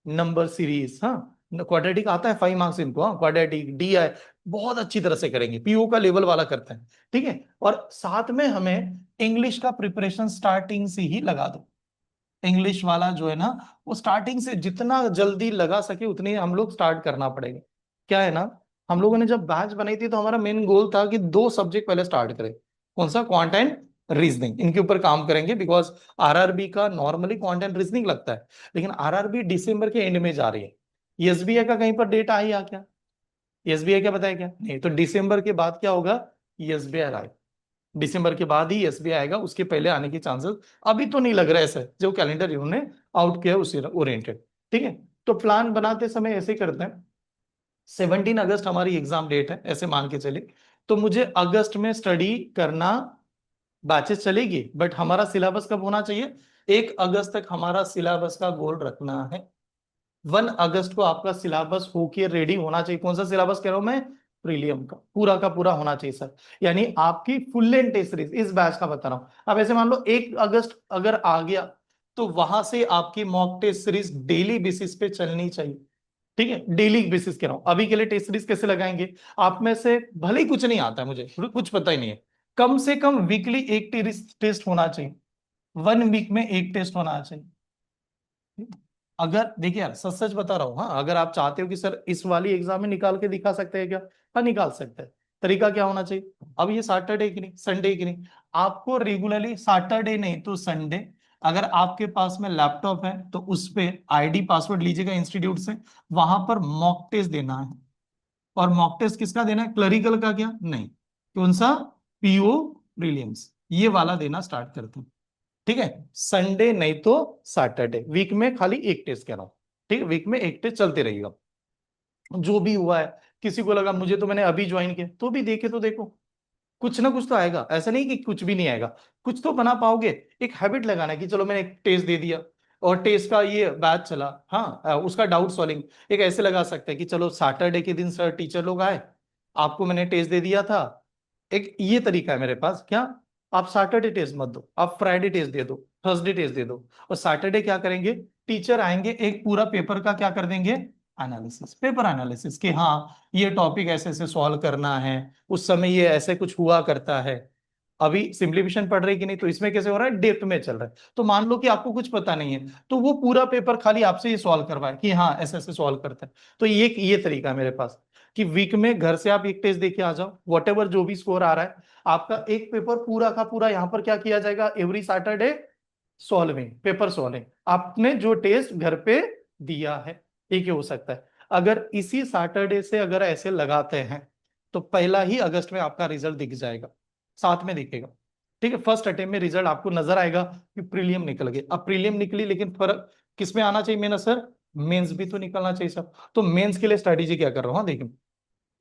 number series, हाँ, क्वाड्रेटिक आता है 5 मार्क्स इनको, हाँ, क्वाड्रेटिक डी आई, बहुत अच्छी तरह से करेंगे, पीओ का लेवल वाला करते हैं, ठीक है। और साथ में हमें इंग्लिश का प्रिपरेशन स्टार्टिंग से ही लगा दो। इंग्लिश वाला जो है ना, वो स्टार्टिंग से जितना जल्दी लगा सके उतनी हम लोग स्टार्ट करना पड़ेगा। क्या है ना, हम लोगों ने जब बैच बनाई थी तो हमारा मेन गोल था कि दो सब्जेक्ट पहले स्टार्ट करें। कौन सा? क्वांट एंड रीजनिंग, इनके ऊपर काम करेंगे, बिकॉज आरआरबी का नॉर्मली क्वांट एंड रीजनिंग लगता है, लेकिन आरआरबी दिसंबर के एंड में जा रही है। एसबीआई का कहीं पर डेट आई आ क्या? एसबीआई क्या बताया क्या? नहीं, तो दिसंबर के बाद क्या होगा? एसबीआई आएगा। दिसंबर के बाद ही एसबीआई आएगा, उसके पहले आने के चांसेस अभी तो नहीं लग रहा है, ऐसे जो कैलेंडर इन्होंने आउट किया है उसी ओरिएंटेड। ठीक है, तो प्लान बनाते समय ऐसे करते हैं, 17 अगस्त हमारी एग्जाम डेट है ऐसे मान के चले, तो मुझे अगस्त में स्टडी करना, बैचेस चलेगी, बट हमारा सिलेबस कब होना चाहिए? 1 अगस्त तक हमारा सिलेबस का गोल रखना है। 1 अगस्त को आपका सिलेबस होके रेडी होना चाहिए। कौन सा सिलेबस कह रहा हूं मैं? प्रीलियम का पूरा होना चाहिए सर। यानी आपकी फुल लेंथ टेस्ट सीरीज इस बैच का बता रहा हूं। अब ऐसे मान लो 1 अगस्त अगर आ गया, तो वहां से आपकी mock test series daily basis पे चलनी चाहिए। ठीक है, डेली बेसिस कह रहा हूं। अभी के लिए टेस्ट सीरीज कैसे लगाएंगे? आप में से भले ही कुछ नहीं आता है, मुझे कुछ पता ही नहीं है, कम से कम वीकली एक टेस्ट होना चाहिए, 1 वीक में एक टेस्ट होना चाहिए। अगर देखिए यार, सच सच बता रहा हूँ, हाँ, अगर आप चाहते हो कि सर इस वाली एग्जाम में निकाल के दिखा सकते हैं क्या? हाँ, निकाल सकते हैं। तरीका क्या होना चाहिए? अब ये सैटरडे की नहीं, संडे की नहीं, आपको रेगुलरली सैटरडे नहीं तो संडे, अगर आपके पास में लैपटॉप है तो उस पे आईडी पासवर्ड लीजिएगा इंस्टीट्यूट से, वहां पर मॉक टेस्ट देना है। और मॉक टेस्ट किसका देना है? क्लरिकल का क्या? नहीं, कौन सा? पीओ प्रीलिम्स, ये वाला देना स्टार्ट करते हैं। ठीक है, संडे नहीं तो सैटरडे, वीक में खाली एक टेस्ट कह रहा हूं। ठीक है, वीक में एक टेस्ट चलते रहेगा। जो भी हुआ है, किसी को लगा मुझे तो मैंने अभी ज्वाइन किया, तो भी देखे तो देखो, कुछ ना कुछ तो आएगा, ऐसा नहीं कि कुछ भी नहीं आएगा, कुछ तो बना पाओगे। एक हैबिट लगाना है कि चलो मैंने एक टेस्ट दे दिया और टेस्ट का ये बैच चला, हाँ, उसका डाउट सॉल्विंग एक ऐसे लगा सकते हैं कि चलो सैटरडे के दिन सर टीचर लोग आए, आपको मैंने टेस्ट दे दिया था। एक ये तरीका है मेरे पास, क्या? आप सैटरडे टेस्ट मत दो, आप फ्राइडे टेस्ट दे दो, थर्सडे टेस्ट दे दो, और सैटरडे क्या करेंगे? टीचर आएंगे, एक पूरा पेपर का क्या कर देंगे? एनालिसिस, पेपर एनालिसिस, कि हाँ ये टॉपिक ऐसे ऐसे सॉल्व करना है, उस समय ये ऐसे कुछ हुआ करता है। अभी सिंप्लीफिकेशन पढ़ रही कि नहीं, तो इसमें कैसे हो रहा है? डेप्थ में चल रहा है। तो मान लो कि आपको कुछ पता नहीं है, तो वो पूरा पेपर खाली आपसे ये सॉल्व करवाए कि हाँ ऐसे ऐसे सॉल्व करते हैं। तो ये तरीका है मेरे पास कि वीक में घर से आप एक टेस्ट देके आ जाओ, वट एवर जो भी स्कोर आ रहा है, आपका एक पेपर पूरा का पूरा यहाँ पर क्या किया जाएगा? Every Saturday solving, paper solving, आपने जो टेस्ट घर पे दिया है। ठीक है, हो सकता है अगर इसी सैटरडे से अगर ऐसे लगाते हैं, तो पहला ही अगस्त में आपका रिजल्ट दिख जाएगा, साथ में दिखेगा। ठीक है, फर्स्ट अटेम्प्ट में रिजल्ट आपको नजर आएगा कि प्रीलियम निकल गए। अब प्रीलियम निकली, लेकिन फर्क किस में आना चाहिए मेरा सर? मेंस भी तो निकलना चाहिए सर। तो मेंस के लिए स्ट्रेटेजी क्या कर रहा हूँ, हाँ देखिए,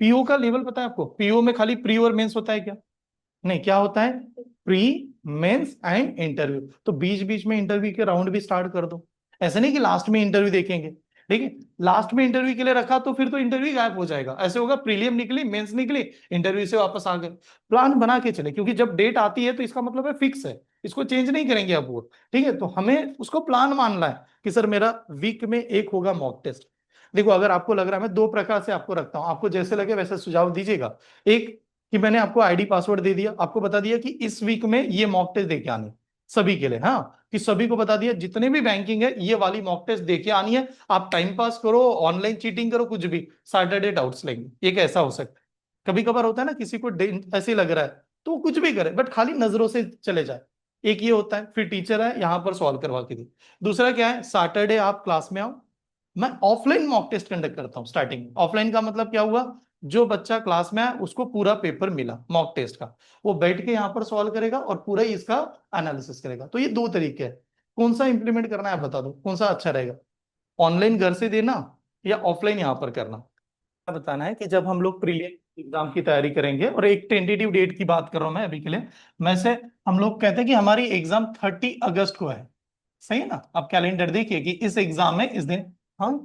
पीओ का लेवल पता है आपको? पीओ में खाली प्री और मेंस होता है क्या? नहीं, क्या होता है? Pre, mains and interview. तो बीच बीच में इंटरव्यू के राउंड भी स्टार्ट कर दो। ऐसा नहीं कि लास्ट में इंटरव्यू देखेंगे। ठीक है, लास्ट में इंटरव्यू के लिए रखा तो फिर तो इंटरव्यू गायब हो जाएगा, ऐसे होगा प्रीलियम निकली, मेंस निकली, इंटरव्यू से वापस आ गए। प्लान बना के चले, क्योंकि जब डेट आती है तो इसका मतलब है फिक्स है, इसको चेंज नहीं करेंगे अब वो। ठीक है, तो हमें उसको प्लान मानना है कि सर मेरा वीक में एक होगा मॉक टेस्ट। देखो, अगर आपको लग रहा है, मैं दो प्रकार से आपको रखता हूं, आपको जैसे लगे वैसे सुझाव दीजिएगा। एक, कि मैंने आपको आईडी पासवर्ड दे दिया, आपको बता दिया कि इस वीक में ये मॉक टेस्ट देके आनी है सभी के लिए, हाँ, कि सभी को बता दिया जितने भी बैंकिंग है ये वाली मॉक टेस्ट देके आनी है। आप टाइम पास करो, ऑनलाइन चीटिंग करो, कुछ भी, सैटरडे डाउट्स लेंगे। एक ऐसा हो सकता है। कभी कभार होता है ना, किसी को ऐसे लग रहा है तो वो कुछ भी करे, बट खाली नजरों से चले जाए। एक ये होता है, फिर टीचर है यहाँ पर सॉल्व करवा के दी। दूसरा क्या है? सैटरडे आप क्लास में आओ, मैं ऑफलाइन मॉक टेस्ट कंडक्ट करता हूँ स्टार्टिंग में। ऑफलाइन का मतलब क्या हुआ? जो बच्चा क्लास में आया उसको पूरा पेपर मिला मॉक टेस्ट का, वो बैठ के यहाँ पर सॉल्व करेगा और पूरा ही इसका एनालिसिस करेगा। तो ये दो तरीके हैं, कौन सा इंप्लीमेंट करना है आप बता दो, कौन सा अच्छा रहेगा? ऑनलाइन घर से देना या ऑफलाइन यहाँ पर करना? क्या बताना है कि जब हम लोग प्रीलियम एग्जाम की तैयारी करेंगे, और एक टेंटेटिव डेट की बात कर रहा हूं मैं अभी के लिए, मैं से, हम लोग कहते हैं कि हमारी एग्जाम 30 अगस्त को है, सही है ना? आप कैलेंडर देखिए कि इस एग्जाम में इस दिन, हाँ,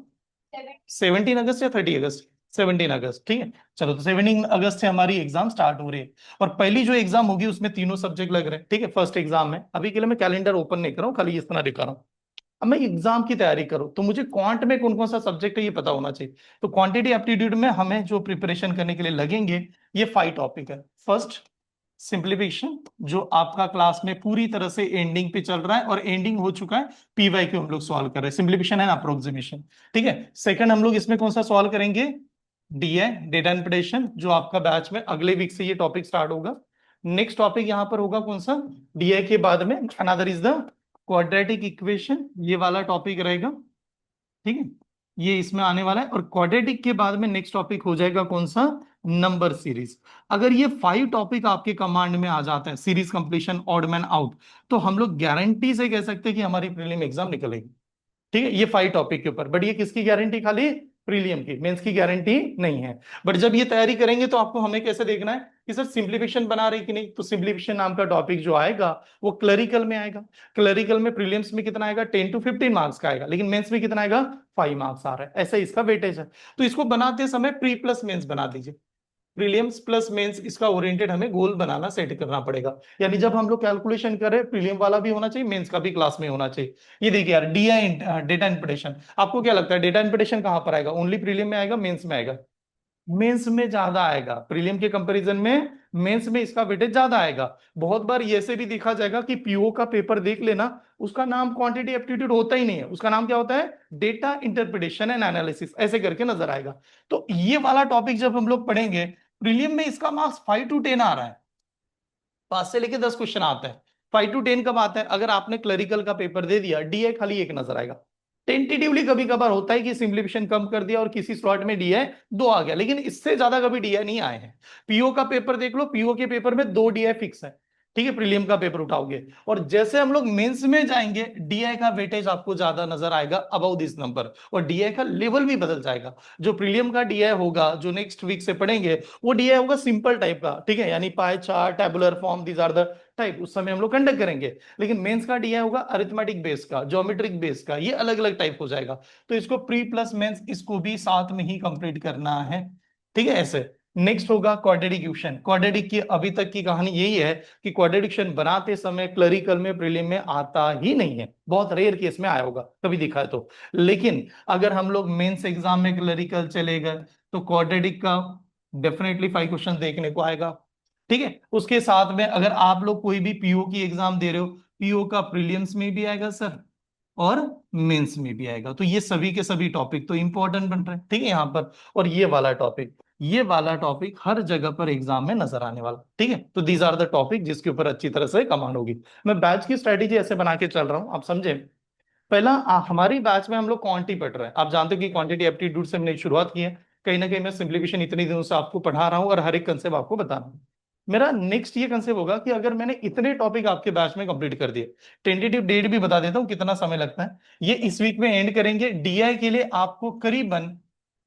17 अगस्त या 30 अगस्त? 17 अगस्त, ठीक है। चलो, तो 17 अगस्त से हमारी एग्जाम स्टार्ट हो रही है, और पहली जो एग्जाम होगी उसमें तीनों सब्जेक्ट लग रहे हैं। ठीक है, फर्स्ट एग्जाम में, अभी के लिए मैं कैलेंडर ओपन नहीं कर रहा हूँ, खाली इस तरह दिखा रहा हूँ। अब मैं एग्जाम की तैयारी करूं तो मुझे क्वांट में कौन कौन सा सब्जेक्ट है ये पता होना चाहिए। तो क्वांटिटी एप्टीट्यूड में हमें जो प्रिपरेशन करने के लिए लगेंगे ये 5 टॉपिक है। फर्स्ट, सिंप्लीफिकेशन, जो आपका क्लास में पूरी तरह से एंडिंग पे चल रहा है और एंडिंग हो चुका है। पीवाई क्यू हम लोग सॉल्व कर रहे हैं, सिंप्लीफिकेशन एंड अप्रोक्सीमेशन। ठीक है। सेकंड, हम लोग इसमें कौन सा सॉल्व करेंगे, डीआई, डेटा इंटरप्रिटेशन, जो आपका बैच में अगले वीक से ये टॉपिक स्टार्ट होगा। नेक्स्ट टॉपिक यहाँ पर होगा कौन सा, डीआई के बाद में another is the quadratic equation, ये वाला टॉपिक रहेगा। ठीक है, ये इसमें आने वाला है। और क्वाड्रेटिक के बाद में नेक्स्ट टॉपिक हो जाएगा कौन सा, नंबर सीरीज। अगर ये 5 टॉपिक आपके कमांड में आ जाता है, series completion, odd man out, तो हम लोग गारंटी से कह सकते हैं कि हमारी प्रीलिम एग्जाम निकलेगी। ठीक है, ये 5 टॉपिक के ऊपर। बट ये किसकी गारंटी, खाली प्रीलियम की, मेंस की गारंटी नहीं है। बट जब ये तैयारी करेंगे तो आपको हमें कैसे देखना है कि सर सिंप्लीफिकेशन बना रही कि नहीं। तो सिंप्लीफिकेशन नाम का टॉपिक जो आएगा वो क्लरिकल में आएगा। क्लरिकल में प्रीलिम्स में कितना आएगा, 10 to 15 मार्क्स का आएगा, लेकिन मेंस में कितना आएगा, 5 मार्क्स आ रहा है। ऐसा इसका वेटेज है। तो इसको बनाते समय प्री प्लस मेंस बना दीजिए। प्रीलिम्स प्लस मेंस, इसका ओरिएंटेड हमें गोल बनाना, सेट करना पड़ेगा। यानी जब हम लोग कैलकुलेशन करें, प्रीलिम वाला भी होना चाहिए, मेंस का भी क्लास में होना चाहिए। ये देखिए यार, डीआई, डेटा इंटरप्रिटेशन, आपको क्या लगता है डेटा इंटरप्रिटेशन कहां पर आएगा, ओनली प्रीलिम में आएगा, मेंस में आएगा? मेंस में ज्यादा आएगा, प्रीलिम के कंपैरिजन में मेंस में इसका वेटेज ज्यादा आएगा। बहुत बार ये से भी देखा जाएगा कि पीओ का पेपर देख लेना, उसका नाम क्वांटिटी एप्टीट्यूड होता ही नहीं है, उसका नाम क्या होता है, डेटा इंटरप्रिटेशन एंड एनालिसिस, ऐसे करके नजर आएगा। तो ये वाला टॉपिक जब हम लोग पढ़ेंगे, प्रीलिम में इसका मार्क्स 5 to 10 आ रहा है, 5 से लेके 10 क्वेश्चन आता है। 5 to 10 कब आता है, अगर आपने क्लरिकल का पेपर दे दिया, डीए खाली एक नजर आएगा। टेंटेटिवली कभी कभार होता है कि सिंप्लीफिकेशन कम कर दिया और किसी स्लॉट में डीए 2 आ गया, लेकिन इससे ज्यादा कभी डीए नहीं आए हैं। पीओ का पेपर देख लो, पीओ के पेपर में 2 डीए फिक्स है। ठीक है, प्रीलियम का पेपर उठाओगे और जैसे हम लोग मेंस में जाएंगे, डीआई का वेटेज आपको ज्यादा नजर आएगा अबव दिस नंबर, और डीआई का लेवल भी बदल जाएगा। जो प्रीलियम का डीआई होगा, जो नेक्स्ट वीक से पढ़ेंगे, वो डीआई होगा सिंपल टाइप का। ठीक है, यानी pie chart, tabular form, these are the type, उस समय हम लोग कंडक्ट करेंगे। लेकिन मेंस का डीआई होगा अरिथमेटिक बेस का, ज्योमेट्रिक बेस का, ये अलग अलग टाइप हो जाएगा। तो इसको प्री प्लस मेंस, इसको भी साथ में ही कंप्लीट करना है। ठीक है, ऐसे। नेक्स्ट होगा क्वाड्रेटिक इक्वेशन। क्वाड्रेटिक की अभी तक की कहानी यही है कि क्वाड्रेटिक इक्वेशन बनाते समय क्लरिकल में, प्रीलिम में आता ही नहीं है, बहुत रेयर केस में आया होगा, कभी दिखा है तो। लेकिन अगर हम लोग मेंस एग्जाम में क्लरिकल चले गए तो क्वाड्रेटिक का डेफिनेटली 5 क्वेश्चन देखने को आएगा। ठीक है, उसके साथ में अगर आप लोग कोई भी पीओ की एग्जाम दे रहे हो, पीओ का प्रीलिम्स में भी आएगा सर, और मेंस में भी आएगा। तो ये सभी के सभी टॉपिक तो इंपॉर्टेंट बन रहे हैं। ठीक है, यहाँ पर। और ये वाला टॉपिक हर जगह पर एग्जाम में नजर आने वाला। ठीक है, तो दीज आर द टॉपिक जिसके ऊपर अच्छी तरह से कमांड होगी। मैं बैच की स्ट्रेटेजी ऐसे बना के चल रहा हूँ, आप समझे। पहला, हमारी बैच में हम लोग क्वांटिटी पढ़ रहे हैं। आप जानते हो कि क्वांटिटी एप्टीट्यूड से हमने शुरुआत की है। कहीं ना कहीं मैं सिंप्लीफिकेशन इतने दिनों से आपको पढ़ा रहा हूँ और हर एक कंसेप्ट आपको बता रहा हूँ। मेरा नेक्स्ट ये कंसेप्ट होगा कि अगर मैंने इतने टॉपिक आपके बैच में कंप्लीट कर दिए, टेंटेटिव डेट भी बता देता हूँ कितना समय लगता है। ये इस वीक में एंड करेंगे। डीआई के लिए आपको करीबन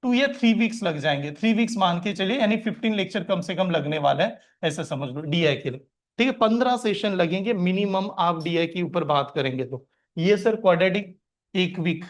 2 या 3 वीक्स लग जाएंगे। 3 वीक्स मान के चलिए, यानी 15 लेक्चर कम से कम लगने वाला है, ऐसा समझ लो डीआई के लिए। ठीक है, 15 सेशन लगेंगे मिनिमम, आप डीआई के ऊपर बात करेंगे तो। ये सर क्वाड्रेटिक 1 वीक,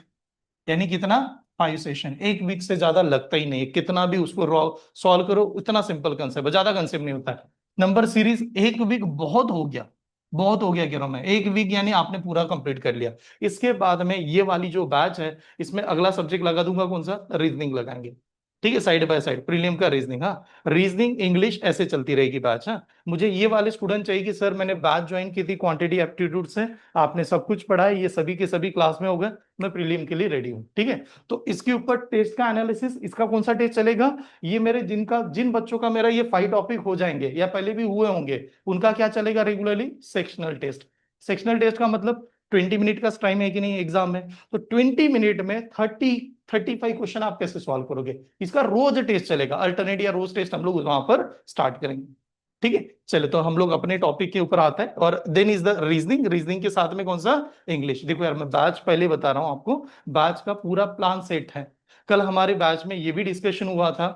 यानी कितना, 5 सेशन। 1 वीक से ज्यादा लगता ही नहीं, कितना भी उसको रॉ सॉल्व करो, इतना सिंपल कंसेप्ट है, ज्यादा कंसेप्ट नहीं होता है। नंबर सीरीज 1 वीक बहुत हो गया, बहुत हो गया कह रहा हूं मैं। 1 वीक यानी आपने पूरा कंप्लीट कर लिया। इसके बाद में ये वाली जो बैच है, इसमें अगला सब्जेक्ट लगा दूंगा कौन सा, रीजनिंग लगाएंगे। ठीक है, साइड बाय साइड प्रीलियम का रीजनिंग, हाँ, रीजनिंग इंग्लिश ऐसे चलती रहेगी बैच। हाँ, मुझे ये वाले स्टूडेंट चाहिए कि सर मैंने बैच ज्वाइन की थी क्वांटिटी एप्टीट्यूड से, आपने सब कुछ पढ़ा है, ये सभी के सभी क्लास में हो गए, मैं प्रीलियम के लिए रेडी हूँ। ठीक है, तो इसके ऊपर टेस्ट का एनालिसिस, इसका कौन सा टेस्ट चलेगा, ये मेरे जिन बच्चों का मेरा ये 5 टॉपिक हो जाएंगे या पहले भी हुए होंगे, उनका क्या चलेगा regularly, sectional test. Sectional test का मतलब 20 मिनट का टाइम है कि नहीं एग्जाम में, तो 20 मिनट में 35 क्वेश्चन आप कैसे सॉल्व करोगे, इसका रोज टेस्ट चलेगा, अल्टरनेट या रोज टेस्ट हम लोग वहां पर स्टार्ट करेंगे। ठीक है, चले तो हम लोग अपने टॉपिक के ऊपर आता है। और then is the reasoning, reasoning के साथ में कौन सा, इंग्लिश। देखो यार, मैं बैच पहले बता रहा हूं आपको, बैच का पूरा प्लान सेट है। कल हमारे बैच में ये भी डिस्कशन हुआ था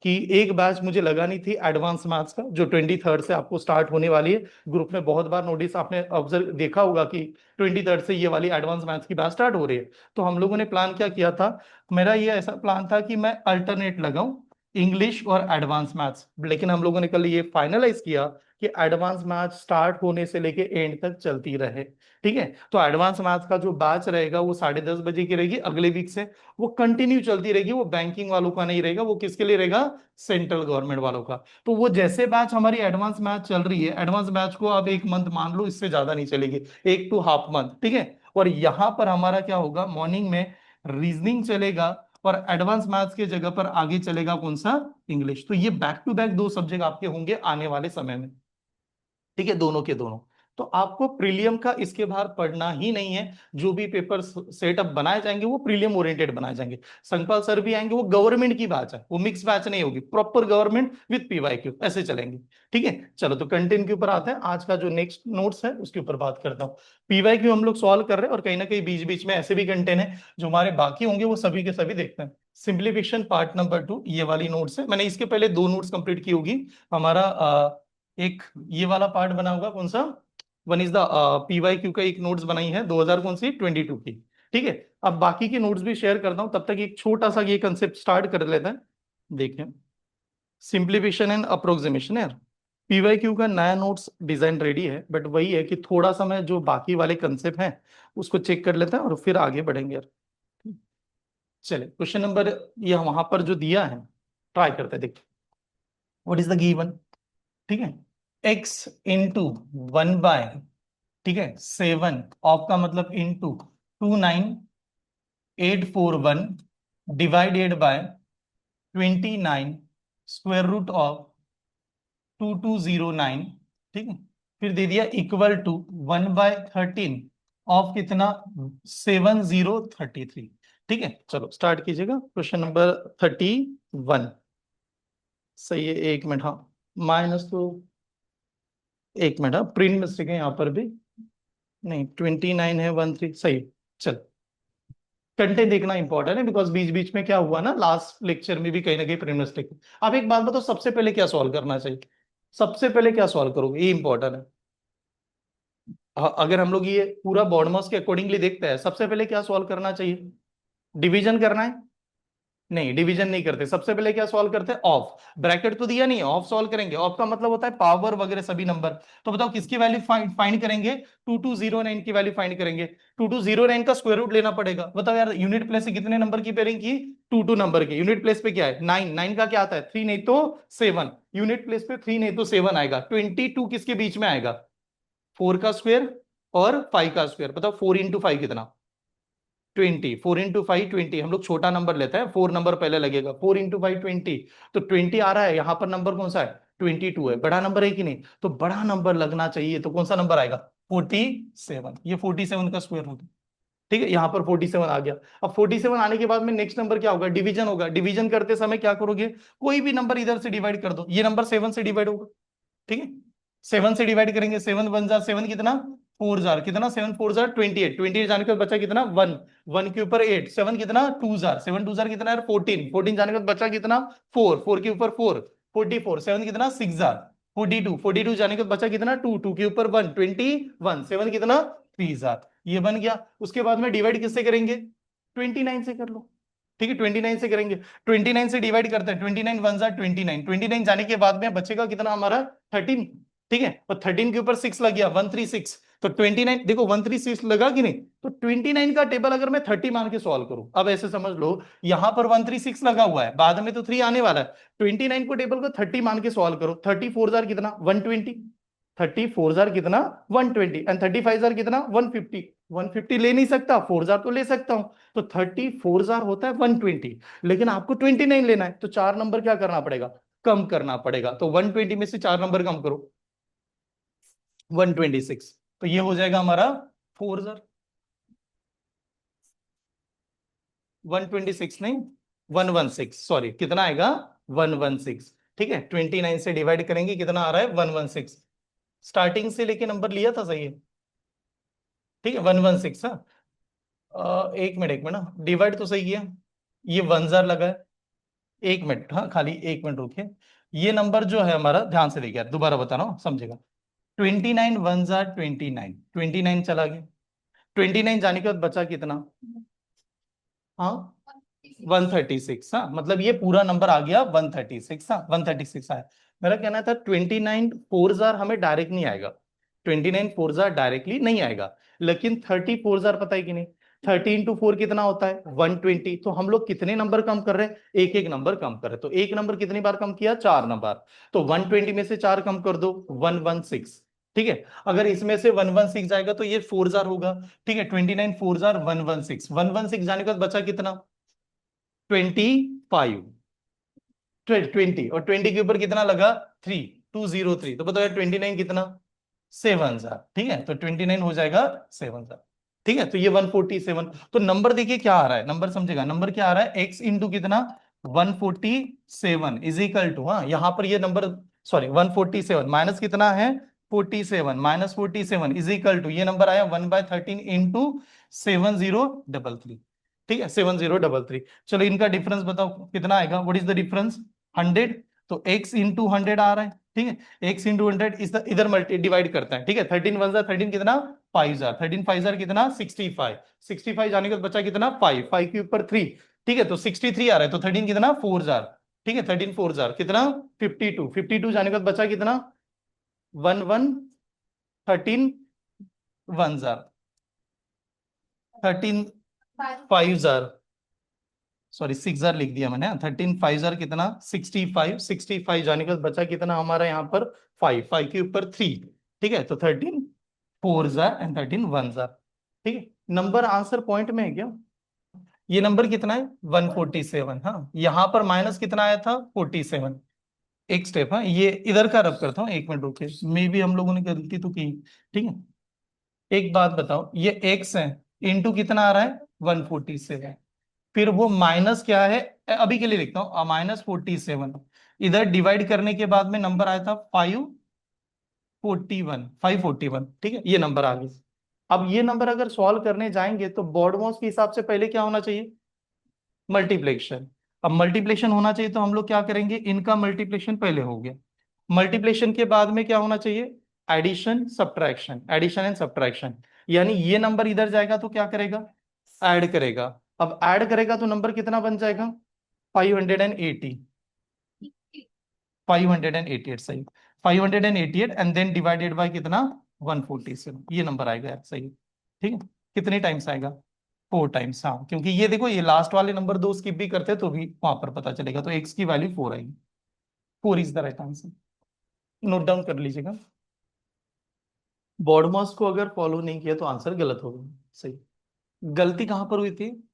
कि एक बैच मुझे लगानी थी एडवांस मैथ्स का, जो 23rd से आपको स्टार्ट होने वाली है। ग्रुप में बहुत बार नोटिस आपने ऑब्जर्व देखा होगा कि 23rd से ये वाली एडवांस मैथ्स की बैच स्टार्ट हो रही है। तो हम लोगों ने प्लान क्या किया था, मेरा ये ऐसा प्लान था कि मैं अल्टरनेट लगाऊं, इंग्लिश और एडवांस मैथ्स। लेकिन हम लोगों ने कल ये फाइनलाइज किया कि एडवांस मैथ स्टार्ट होने से लेके एंड तक चलती रहे। ठीक है, तो एडवांस मैथ का जो बैच रहेगा वो 10:30 बजे की रहेगी अगले वीक से, वो कंटिन्यू चलती रहेगी। वो बैंकिंग वालों का नहीं रहेगा, वो किसके लिए रहेगा, सेंट्रल गवर्नमेंट वालों का। तो वो जैसे बैच हमारी एडवांस मैथ चल रही है, एडवांस बैच को आप 1 मंथ मान लो, इससे ज्यादा नहीं चलेगी, 1 to ½ मंथ। ठीक है, और यहाँ पर हमारा क्या होगा, मॉर्निंग में रीजनिंग चलेगा और एडवांस मैथ्स के जगह पर आगे चलेगा कौन सा, इंग्लिश। तो ये बैक टू बैक 2 सब्जेक्ट आपके होंगे आने वाले समय में। ठीक है, दोनों के दोनों। तो आपको प्रीलियम का इसके बाहर पढ़ना ही नहीं है। जो भी पेपर सेटअप बनाए जाएंगे वो प्रीलियम ओरिएंटेड बनाए जाएंगे। संगपाल सर भी आएंगे, वो गवर्नमेंट की बैच है, वो मिक्स बैच नहीं होगी, प्रॉपर गवर्नमेंट विद पीवाईक्यू ऐसे चलेंगे। ठीक है, चलो तो कंटेंट के ऊपर आते हैं। आज का जो नेक्स्ट नोट्स है उसके ऊपर बात करता हूँ। पीवाईक्यू हम लोग सॉल्व कर रहे हैं और कहीं ना कहीं बीच बीच में ऐसे भी कंटेंट है जो हमारे बाकी होंगे, वो सभी के सभी देखते हैं। सिंप्लीफिकेशन पार्ट नंबर 2 ये वाली नोट्स है। मैंने इसके पहले 2 नोट्स कंप्लीट की होगी। हमारा एक ये वाला पार्ट बना होगा कौन सा, वन इज द पीवाईक्यू का एक नोट्स बनाई है 2000 कौन सी 22 की। ठीक है, अब बाकी की नोट्स भी शेयर करता हूं, तब तक एक छोटा सा ये कंसेप्ट स्टार्ट कर लेते हैं। देखें, सिंप्लीफिकेशन एंड अप्रोक्सीमेशन है। पीवाईक्यू का नया नोट्स डिजाइन रेडी है, बट वही है कि थोड़ा सा मैं जो बाकी वाले कंसेप्ट हैं उसको चेक कर लेते हैं और फिर आगे बढ़ेंगे यार। चले क्वेश्चन नंबर ये वहां पर जो दिया है ट्राई करते हैं, देखिए व्हाट इज द गिवन। ठीक है, x इंटू 1/, ठीक है 7 ऑफ का मतलब into 29841 divided by 29 square root of 2209। ठीक है, फिर दे दिया इक्वल टू 1/13 ऑफ कितना 7033। ठीक है, चलो स्टार्ट कीजिएगा क्वेश्चन नंबर 31। सही है, 1 मिनट, हाँ माइनस तो 1 मिनट, हाँ प्रिंट मिस्टेक है यहाँ पर भी, नहीं 29 है 13 सही। चल, कंटेंट देखना इंपॉर्टेंट है, बिकॉज बीच बीच में क्या हुआ ना, लास्ट लेक्चर में भी कहीं ना कहीं प्रिंट मिस्टेक। अब एक बात बताओ, सबसे पहले क्या सॉल्व करना चाहिए, सबसे पहले क्या सॉल्व करोगे, ये इंपॉर्टेंट है। अगर हम लोग ये पूरा बॉडमॉस के अकॉर्डिंगली देखते हैं, सबसे पहले क्या सॉल्व करना चाहिए, डिवीजन करना है। नहीं, डिवीजन नहीं करते, सबसे पहले क्या सॉल्व करते हैं, ऑफ। ब्रैकेट तो दिया नहीं, ऑफ सॉल्व करेंगे। ऑफ का मतलब होता है पावर वगैरह सभी नंबर। तो बताओ किसकी वैल्यू फाइंड करेंगे, 2209 की वैल्यू फाइंड करेंगे। 2209 का स्क्वायर रूट लेना पड़ेगा। बताओ यार, यूनिट प्लेस से कितने नंबर की पेयरिंग की, 22 नंबर की। यूनिट प्लेस पे क्या है 9, 9 का क्या आता है 3 नहीं तो 7। यूनिट प्लेस पे 3 नहीं तो 7 आएगा। 22 किसके बीच में आएगा, 4 का स्क्वायर और 5 का स्क्वायर। बताओ 4 इंटू 5 कितना, 20। 4 इंटू 5 20। हम लोग छोटा नंबर लेते हैं, 4 नंबर पहले लगेगा। 4 इंटू 5 20, तो 20 आ रहा है। यहाँ पर नंबर कौन सा है, 22 है। बड़ा नंबर है कि नहीं, तो बड़ा नंबर लगना चाहिए, तो कौन सा नंबर आएगा 47। ये 47 का स्क्वायर रूट है। ठीक है, यहाँ पर 47 आ गया। अब 47 आने के बाद में नेक्स्ट नंबर क्या होगा, डिवीजन होगा। डिवीजन करते समय क्या करोगे, कोई भी नंबर इधर से डिवाइड कर दो, ये नंबर 7 से डिवाइड होगा। ठीक है, 7 से डिवाइड करेंगे, 7 1 7 कितना 4 कितना 7 4 28। 28 जाने के बाद बचा कितना 1, 1 के ऊपर 8, 7 कितना 2 कितना है 14, 14 जाने के बाद बचा कितना 4, 4 के ऊपर 4 44, 7 कितना 6 42, 42 जाने के बाद बचा कितना 2, 2 के ऊपर 1 21, 7 कितना 3 ये बन गया। उसके बाद में डिवाइड किससे करेंगे, 29 से कर लो। ठीक है, 29 से करेंगे। 29 से डिवाइड करते हैं, 29 1 29, 29 जाने के बाद में बचेगा कितना हमारा 13। ठीक है, और 13 के ऊपर 6 लग गया 136। तो 29 देखो 136 लगा कि नहीं, तो 29 का टेबल अगर मैं 30 मान के सॉल्व करूं, अब ऐसे समझ लो यहां पर 136 लगा हुआ है, बाद में तो 3 आने वाला है। 29 को टेबल को 30 मान के सॉल्व करो। 34 कितना 120, 34 कितना 120, एंड 35 कितना 150। 150 ले नहीं सकता, 4 तो ले सकता हूं। तो 34 होता है 120, लेकिन आपको 29 लेना है, तो 4 नंबर क्या करना पड़ेगा, कम करना पड़ेगा। तो 120 में से 4 नंबर कम करो, 126। तो ये हो जाएगा हमारा 4 126 नहीं 116, सॉरी कितना आएगा 116। ठीक है, 29 से डिवाइड करेंगे, कितना आ रहा है 116। स्टार्टिंग से लेके नंबर लिया था, सही है। ठीक है 116, हाँ। 1 मिनट 1 मिनट ना, डिवाइड तो सही है, ये 1000 लगा है। 1 मिनट, हाँ खाली 1 मिनट रुकिए। ये नंबर जो है हमारा, ध्यान से देखिए दोबारा बता रहा हूँ समझेगा। 29 1 29, 29 चला गया। 29 जाने के बाद बचा कितना, हाँ 136, हाँ मतलब ये पूरा नंबर आ गया 136, हाँ 136 आया। मेरा कहना था 29 फोर जार हमें डायरेक्ट नहीं आएगा, 29 फोर जार डायरेक्टली नहीं आएगा, लेकिन 30 फोर जार पता है कि नहीं, 30 × 4 कितना होता है 120। तो हम लोग कितने नंबर कम कर रहे हैं, एक एक नंबर कम कर रहे हैं। तो एक नंबर कितनी बार कम किया, 4 नंबर। तो 120 में से 4 कम कर दो, 116। ठीक है, अगर इसमें से 116 जाएगा तो ये फोर जार होगा। ठीक है, 29 फोर जार 116, 116 जाने के बाद बचा कितना, 25, 20, और 20 के ऊपर कितना लगा, 3203। तो बताओ 29 कितना, 7 जार। ठीक है, तो 29 हो जाएगा 7 जार। ठीक है, तो ये 147। तो नंबर देखिए क्या आ रहा है, नंबर समझेगा, नंबर क्या आ रहा है, x इंटू कितना, 147 इज इक्वल टू, हाँ यहां पर ये नंबर, सॉरी 147 माइनस कितना है 47, माइनस 47 इज इक्वल टू, ये नंबर आया 1/13 इंटू 7033। ठीक है, 7033। चलो इनका डिफरेंस बताओ कितना आएगा, व्हाट इज द डिफरेंस, 100। तो x इंटू 100 आ रहा है। ठीक है, x इंटू 100 इधर मल्टी डिवाइड करता है। ठीक है, 13 1 जार 13 कितना, 5 जार, 13 5 जार कितना 65, 65 जाने के बाद बचा कितना 5, 5 के ऊपर 3। ठीक है, तो 63 आ रहा है, तो 13 कितना 4 जार। ठीक है, 13 4 जार कितना 52, 52 जाने के बाद बचा कितना 1 1 13 1 जार, 13 5 जार, सॉरी 6 जार लिख दिया मैंने, 13 5 जार कितना 65, 65 जाने के बाद बचा कितना हमारा यहाँ पर 5, 5 के ऊपर 3। ठीक है, तो 13 4 जार एंड 13 1 जार। ठीक है, नंबर आंसर पॉइंट में है क्या, ये नंबर कितना है 147। हाँ, यहां पर माइनस कितना आया था 47। एक स्टेप, हाँ ये इधर का रब करता हूँ, एक मिनट रुकिए, मे भी हम लोगों ने गलती तो की। ठीक है, एक बात बताओ, ये एक्स है, इंटू कितना आ रहा है 147, फिर वो माइनस क्या है, अभी के लिए लिखता हूँ -47, इधर डिवाइड करने के बाद में नंबर आया था 541। ठीक है, ये नंबर आ गया। अब ये नंबर अगर सॉल्व करने जाएंगे तो बॉडमॉस के हिसाब से पहले क्या होना चाहिए, मल्टीप्लेक्शन। अब मल्टीप्लेक्शन होना चाहिए तो हम लोग क्या करेंगे, इनका मल्टीप्लेक्शन पहले हो गया, मल्टीप्लेक्शन के बाद में क्या होना चाहिए, addition subtraction, addition and subtraction. यानी ये नंबर इधर जाएगा तो क्या करेगा, ऐड करेगा। अब ऐड करेगा तो नंबर कितना बन जाएगा 580, 588 सही, 588 एंड देन डिवाइडेड बाय कितना 147, ये नंबर आएगा यार सही। ठीक है, कितने टाइम्स आएगा 4 टाइम्स, हाँ क्योंकि ये देखो ये लास्ट वाले नंबर दो स्किप भी करते तो भी वहां पर पता चलेगा, तो एक्स की वैल्यू 4 आएगी, 4 is the right answer. Note down कर लीजिएगा, बॉडमॉस को अगर फॉलो नहीं किया तो आंसर गलत होगा। सही, गलती कहां पर हुई थी,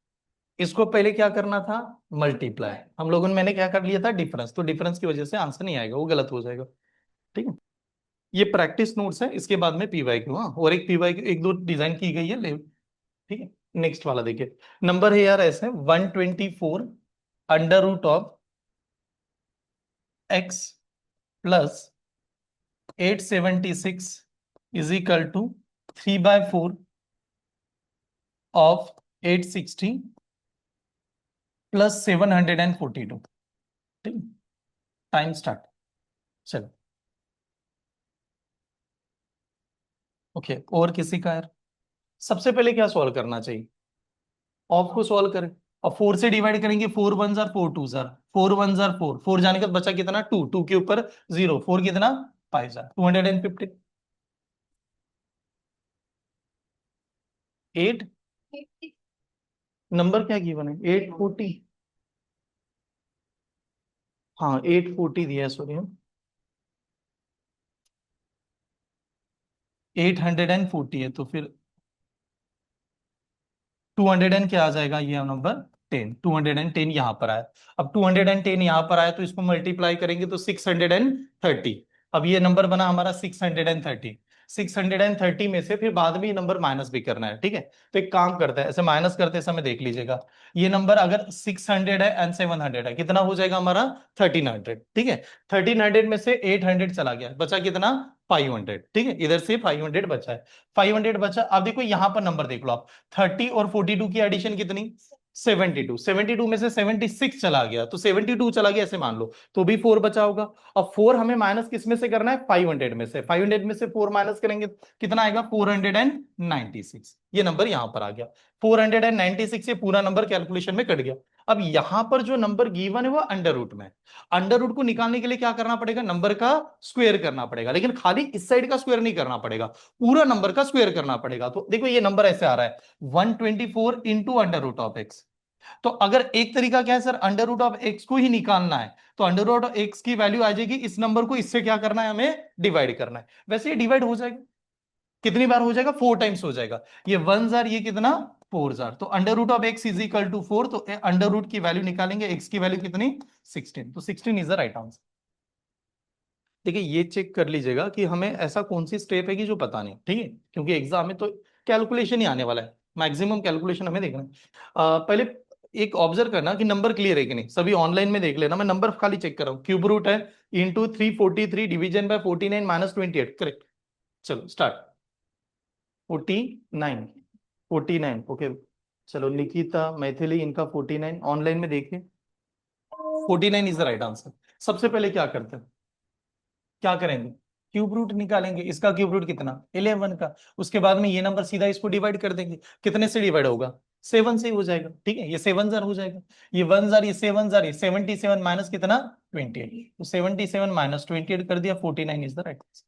इसको पहले क्या करना था, मल्टीप्लाई, हम लोगों ने, मैंने क्या कर लिया था डिफरेंस, तो डिफरेंस की वजह से आंसर नहीं आएगा, वो गलत हो जाएगा। ठीक है, ये प्रैक्टिस नोट्स है, इसके बाद में पीवाई क्यू, हाँ और एक पीवाई क्यू एक दो डिजाइन की गई है ले। ठीक है, नेक्स्ट वाला देखिए, नंबर है यार ऐसे 124 under root of x plus 876 is equal to 3/4 of 860 plus 742। ठीक, टाइम स्टार्ट, चलो। ओके, और किसी का यार, सबसे पहले क्या सॉल्व करना चाहिए, ऑफ को सॉल्व करें, और 4 से डिवाइड करेंगे, 4 1 जार 4 2 जार, 4 1 जार 4, 4 जाने का बचा कितना 2, 2 के ऊपर 0, 4 कितना 5 जार, 250। 8, नंबर क्या गिवन है 840, हाँ 840 दिया है, सॉरी 840 है, तो फिर 200 एंड क्या आ जाएगा, ये नंबर 10, 210 यहाँ पर आया। अब 210 यहाँ पर आया तो इसको मल्टीप्लाई करेंगे तो 630। अब ये नंबर बना हमारा 630, 630 में से फिर बाद में ये नंबर माइनस भी करना है। ठीक है, तो एक काम करता है, ऐसे माइनस करते समय देख लीजिएगा, ये नंबर अगर 600 है एंड 700 है, कितना हो जाएगा हमारा 1300। ठीक है, 1300 में से 800 चला गया, बचा कितना 500। ठीक है, इधर से 500 बचा है, 500 बचा। अब देखो यहां पर नंबर देख लो आप, 30 और 42 की एडिशन कितनी 72, 72 में से 76 चला गया, तो 72 चला गया ऐसे मान लो, तो भी 4 बचा होगा। अब 4 हमें माइनस किस में से करना है 500 में से, 500 में से 4 माइनस करेंगे कितना आएगा 496, ये नंबर यहां पर आ गया 496, ये पूरा नंबर कैलकुलेशन में कट गया। अब यहां पर जो नंबर गिवन है वो अंडर रूट में, अंडर रूट को निकालने के लिए क्या करना पड़ेगा, नंबर का स्क्वायर करना पड़ेगा, लेकिन खाली इस साइड का स्क्वायर नहीं करना पड़ेगा, पूरा नंबर का स्क्वायर करना पड़ेगा। तो देखो ये नंबर ऐसे आ रहा है 124 into under root of x. तो अगर एक तरीका क्या है sir, under root of x को ही निकालना है, तो अंडर रूट ऑफ एक्स की वैल्यू आ जाएगी, इस नंबर को इससे क्या करना है, हमें डिवाइड करना है। वैसे ये डिवाइड हो जाएगा, कितनी बार हो जाएगा, 4 टाइम्स हो जाएगा। ये 1 जार, ये कितना 4 जार, तो under root of x is equal to 4, तो अंडर रूट की वैल्यू निकालेंगे, एक्स की वैल्यू कितनी 16, तो 16 इज द राइट आंसर। देखिए ये चेक कर लीजिएगा कि हमें ऐसा कौन सी स्टेप है कि जो पता नहीं, ठीक है, क्योंकि एग्जाम में तो कैलकुलेशन ही आने वाला है, मैक्सिमम कैलकुलेशन हमें देखना है। पहले एक ऑब्जर्व करना कि नंबर क्लियर है कि नहीं, सभी ऑनलाइन में देख लेना, मैं नंबर खाली चेक कर रहा हूँ। क्यूब रूट है into 343 division bye 49 minus 28, correct. चलो स्टार्ट। 49, 49 ओके। चलो निकिता मैथिली इनका 49 ऑनलाइन में देखिए, 49 इज द राइट आंसर। सबसे पहले क्या करते हैं, क्या करेंगे, क्यूब रूट निकालेंगे, इसका क्यूब रूट कितना 11 का, उसके बाद में ये नंबर सीधा इसको डिवाइड कर देंगे, कितने से डिवाइड होगा 7 से ही हो जाएगा, ठीक है, ये 7 जार हो जाएगा, ये 1 जार, ये 7 जार, ये 77 माइनस कितना 28, तो 77 माइनस 28 कर दिया, 49 इज द राइट आंसर,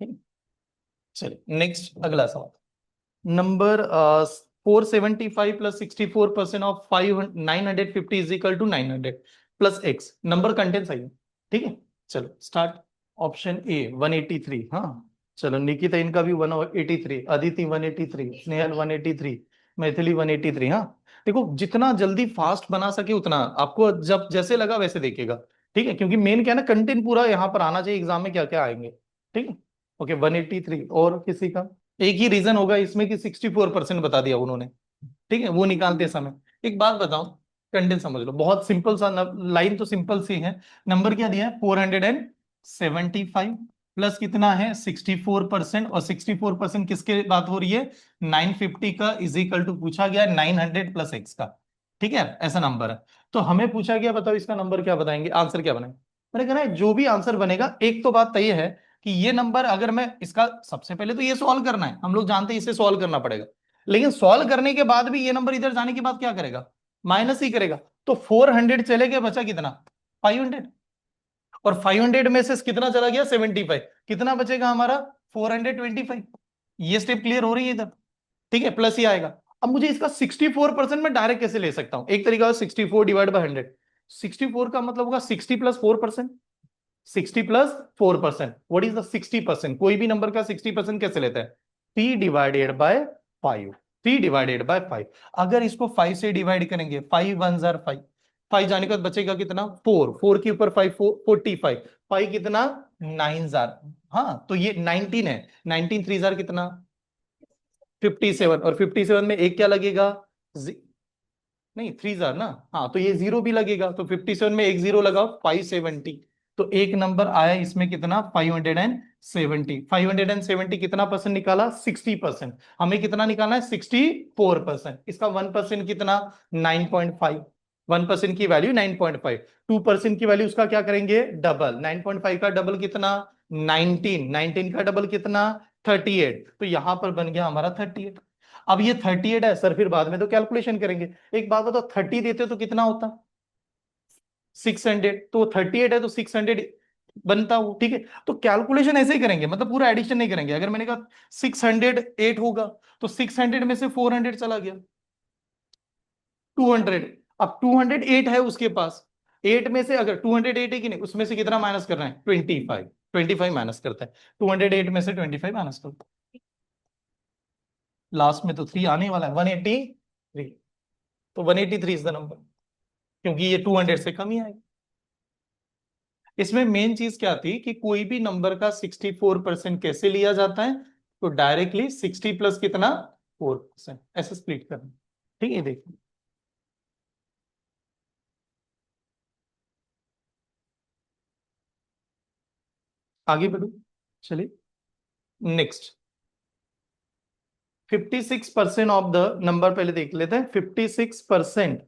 ठीक है। चलिए नेक्स्ट अगला सवाल, number 475 plus 64% of 950 is equal to 900 plus x, number content सही है, ठीक है। चलो स्टार्ट। ऑप्शन ए 183, हाँ। चलो निकिता इनका भी 183, अदिति 183, स्नेहल 183, मैथिली 183, हाँ। देखो जितना जल्दी फास्ट बना सके उतना, आपको जब जैसे लगा वैसे देखेगा, ठीक है, क्योंकि मेन क्या है ना, कंटेंट पूरा यहाँ पर आना चाहिए एग्जाम में, क्या क्या आएंगे, ठीक है। ओके 183, और किसी का एक ही रीजन होगा इसमें कि 64% बता दिया उन्होंने, ठीक है, वो निकालते समय। एक बात बताओ, कंटेंट समझ लो, बहुत सिंपल सा लाइन तो सिंपल सी है। नंबर क्या दिया है 475 प्लस कितना है 64%, और 64% किसके बात हो रही है 950 का, इज इक्वल टू पूछा गया 900 प्लस एक्स का, ठीक है, ऐसा नंबर है। तो हमें पूछा गया बताओ इसका नंबर क्या बताएंगे, आंसर क्या बनेगा। मैंने कहना है जो भी आंसर बनेगा, एक तो बात तय है कि ये नंबर अगर मैं इसका, सबसे पहले तो ये सॉल्व करना है, हम लोग जानते हैं इसे सॉल्व करना पड़ेगा, लेकिन सॉल्व करने के बाद भी ये नंबर इधर जाने के बाद क्या करेगा, माइनस ही करेगा। तो 400 चले गए, बचा कितना 500, और 500 में से कितना चला गया 75, कितना बचेगा हमारा 425। ये स्टेप क्लियर हो रही है इधर, ठीक है, प्लस ही आएगा। अब मुझे इसका 64% में डायरेक्ट कैसे ले सकता हूं, एक तरीका 64 डिवाइड बाय 100, 64 का मतलब होगा 60 plus 4%, 60 plus 4%, what is the 60%, कोई भी नंबर का 60% कैसे लेता है 3/5, 3/5। अगर इसको 5 से डिवाइड करेंगे, 5 1 जार 5, 5 जाने के बाद बचेगा कितना 4, 4 के ऊपर 5 45, 5 कितना 9 जार, हाँ तो ये 19 है, 19 3 जार कितना 57, और 57 में एक क्या लगेगा नहीं 3 जार ना, हाँ तो ये जीरो भी लगेगा, तो 57 में एक जीरो लगाओ 570, तो एक नंबर आया इसमें कितना 570, 570 कितना परसेंट निकाला 60%, हमें कितना निकालना है 64%, इसका 1% कितना 9.5, 1% की वैल्यू 9.5, 2% की वैल्यू उसका क्या करेंगे डबल, 9.5 का डबल कितना 19, 19 का डबल कितना 38, तो यहां पर बन गया हमारा 38। अब ये 38 है सर, फिर बाद में तो कैलकुलेशन करेंगे। एक बात बताओ 30 देते तो कितना होता 600, तो 38 है तो 600 बनता हो, ठीक है। तो कैलकुलेशन ऐसे ही करेंगे, मतलब पूरा एडिशन नहीं करेंगे। अगर मैंने कहा 608 होगा, तो 600 में से 400 चला गया 200, अब 208 है उसके पास, 8 में से अगर 208 है कि नहीं, उसमें से कितना माइनस करना है 25, 25 माइनस करता है, 208 में से 25 माइनस करता है, लास्ट में तो 3 आने वाला है 183, तो 183 इज द नंबर, क्योंकि ये 200 से कम ही आएगा। इसमें मेन चीज क्या थी कि कोई भी नंबर का 64% कैसे लिया जाता है, तो डायरेक्टली 60 प्लस कितना 4% ऐसे स्प्लिट करना, ठीक है। देखिए आगे बढ़ो, चलिए नेक्स्ट। 56% ऑफ द नंबर पहले देख लेते हैं, 56%,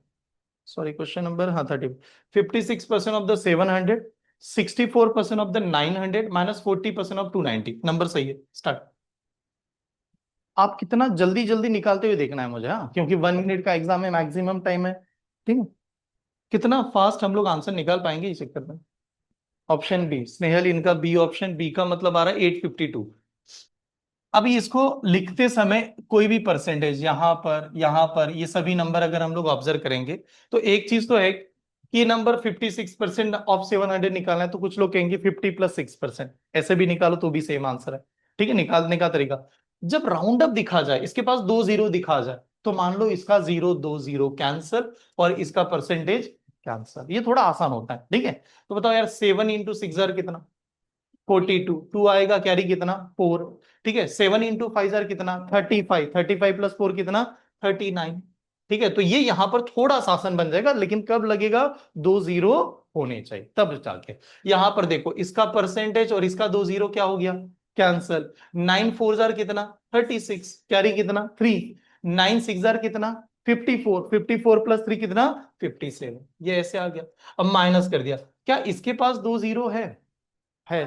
सॉरी क्वेश्चन नंबर हाँ 30, 56% of the 700, 64% of the 900 minus 40% of 290, number सही है, स्टार्ट। आप कितना जल्दी जल्दी निकालते हुए देखना है मुझे, हाँ, क्योंकि 1 मिनट का एग्जाम है, मैक्सिमम टाइम है, ठीक है। कितना फास्ट हम लोग आंसर निकाल पाएंगे इस चक्कर में। ऑप्शन बी स्नेहल, इनका बी ऑप्शन, बी का मतलब आ रहा है 852। अभी इसको लिखते समय कोई भी परसेंटेज यहां पर ये सभी नंबर अगर हम लोग ऑब्जर्व करेंगे तो एक चीज तो है कि ये नंबर 56% ऑफ 700 निकालना है, तो कुछ लोग कहेंगे 50 + 6%, ऐसे भी निकालो तो भी सेम आंसर है। ठीक है, निकालने का तरीका, जब राउंड अप दिखा जाए, इसके पास दो जीरो दिखा जाए, तो मान लो इसका जीरो दो जीरो कैंसल और इसका परसेंटेज कैंसल, ये थोड़ा आसान होता है। ठीक है, तो बताओ यार 7 × 6 कितना, 42, टू आएगा, कैरी कितना 4। ठीक है, 7 × 5 कितना 35, 35 + 4 कितना 39। ठीक है, तो ये यहां पर थोड़ा सा आसान बन जाएगा, लेकिन कब लगेगा, दो जीरो होने चाहिए तब जाके। यहां पर देखो इसका परसेंटेज और इसका दो जीरो क्या हो गया, कैंसल। 9 × 4 कितना 36, कैरी कितना 3, 9 × 6 कितना 54, 54 + 3 कितना 57, ये ऐसे आ गया। अब माइनस कर दिया, क्या इसके पास दो जीरो है,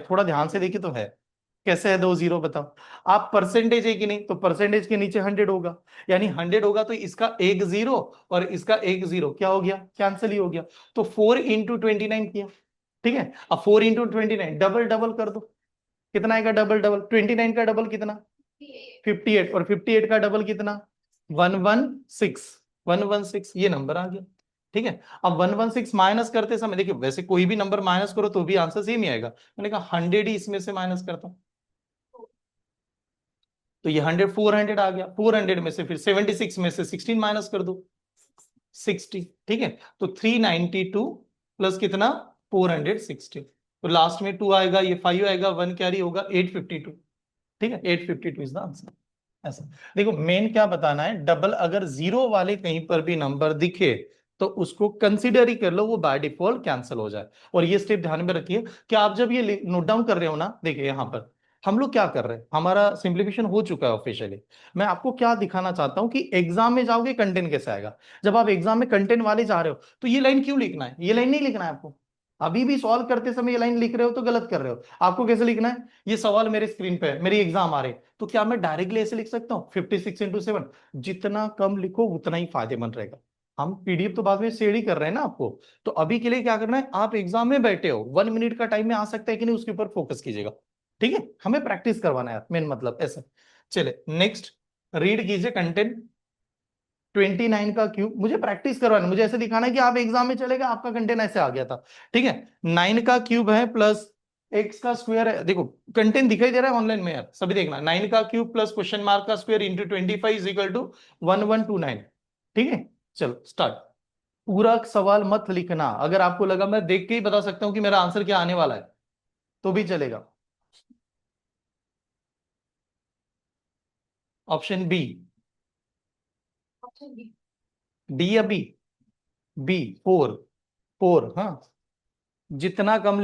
थोड़ा ध्यान से देखिए तो है। कैसे है दो जीरो बताओ, आप परसेंटेज है कि नहीं, तो परसेंटेज के नीचे 100 होगा, यानी 100 होगा तो इसका एक जीरो और इसका एक जीरो क्या हो गया, कैंसिल ही हो गया। तो 4 × 29 किया। ठीक है, अब 4 × 29 डबल डबल कर दो, कितना आएगा डबल डबल, 29 का डबल कितना 58, और 58 का डबल कितना 116, 116, ये नंबर आ गया। ठीक है, अब 116 माइनस करते समय देखिए, वैसे कोई भी नंबर माइनस करो तो भी आंसर सेम ही आएगा, मैंने कहा 100 ही इसमें से माइनस करता हूं, तो ये 100 400 आ गया, 400 में से फिर 76 में से 16 माइनस कर दो, 60। ठीक है, तो 392 प्लस कितना 460, तो लास्ट में 2 आएगा, ये 5 आएगा, 1 कैरी होगा 852। ठीक है, 852 इज द आंसर। ऐसा देखो, मेन क्या बताना है, डबल अगर जीरो वाले कहीं पर भी नंबर दिखे तो उसको कंसीडर ही कर लो, वो बाय डिफॉल्ट कैंसिल हो जाए। और ये स्टेप ध्यान में रखिए कि आप जब ये नोट डाउन कर रहे हो ना, देखिए यहां पर हम लोग क्या कर रहे हैं, हमारा सिंप्लीफिकेशन हो चुका है ऑफिशियली। मैं आपको क्या दिखाना चाहता हूं कि एग्जाम में जाओगे कंटेंट कैसे आएगा। जब आप एग्जाम में कंटेंट वाले जा रहे हो तो ये लाइन क्यों लिखना है, ये लाइन नहीं लिखना है आपको। अभी भी सॉल्व करते समय ये लाइन लिख रहे हो तो गलत कर रहे हो। आपको कैसे लिखना है, ये सवाल मेरे स्क्रीन पे है, मेरी एग्जाम आ रही है, तो क्या मैं डायरेक्टली ऐसे लिख सकता हूँ 56 × 7, जितना कम लिखो उतना ही फायदेमंद रहेगा। हम पीडीएफ तो बाद में शेयर ही कर रहे हैं ना आपको, तो अभी के लिए क्या करना है, आप एग्जाम में बैठे हो 1 मिनट का टाइम में आ सकता है कि नहीं, उसके ऊपर फोकस कीजिएगा। ठीक है, हमें प्रैक्टिस करवाना है मेन मतलब ऐसा। चले नेक्स्ट, रीड कीजिए कंटेंट। 29 का क्यूब, मुझे प्रैक्टिस करवाना है, मुझे ऐसे दिखाना है कि आप एग्जाम में चले गए, आपका कंटेंट ऐसे आ गया था। ठीक है, 9 का क्यूब है प्लस एक्स का स्क्वायर है, देखो कंटेंट दिखाई दे रहा है ऑनलाइन में यार, सभी देखना, 9 का क्यूब प्लस क्वेश्चन मार्क का square into 25 is equal to 1129। ठीक है, चलो स्टार्ट। पूरा सवाल मत लिखना, अगर आपको लगा मैं देख के ही बता सकता हूं कि मेरा आंसर क्या आने वाला है तो भी चलेगा। ऑप्शन बी, डी या बी, बी 4, 4 हाँ, जितना कम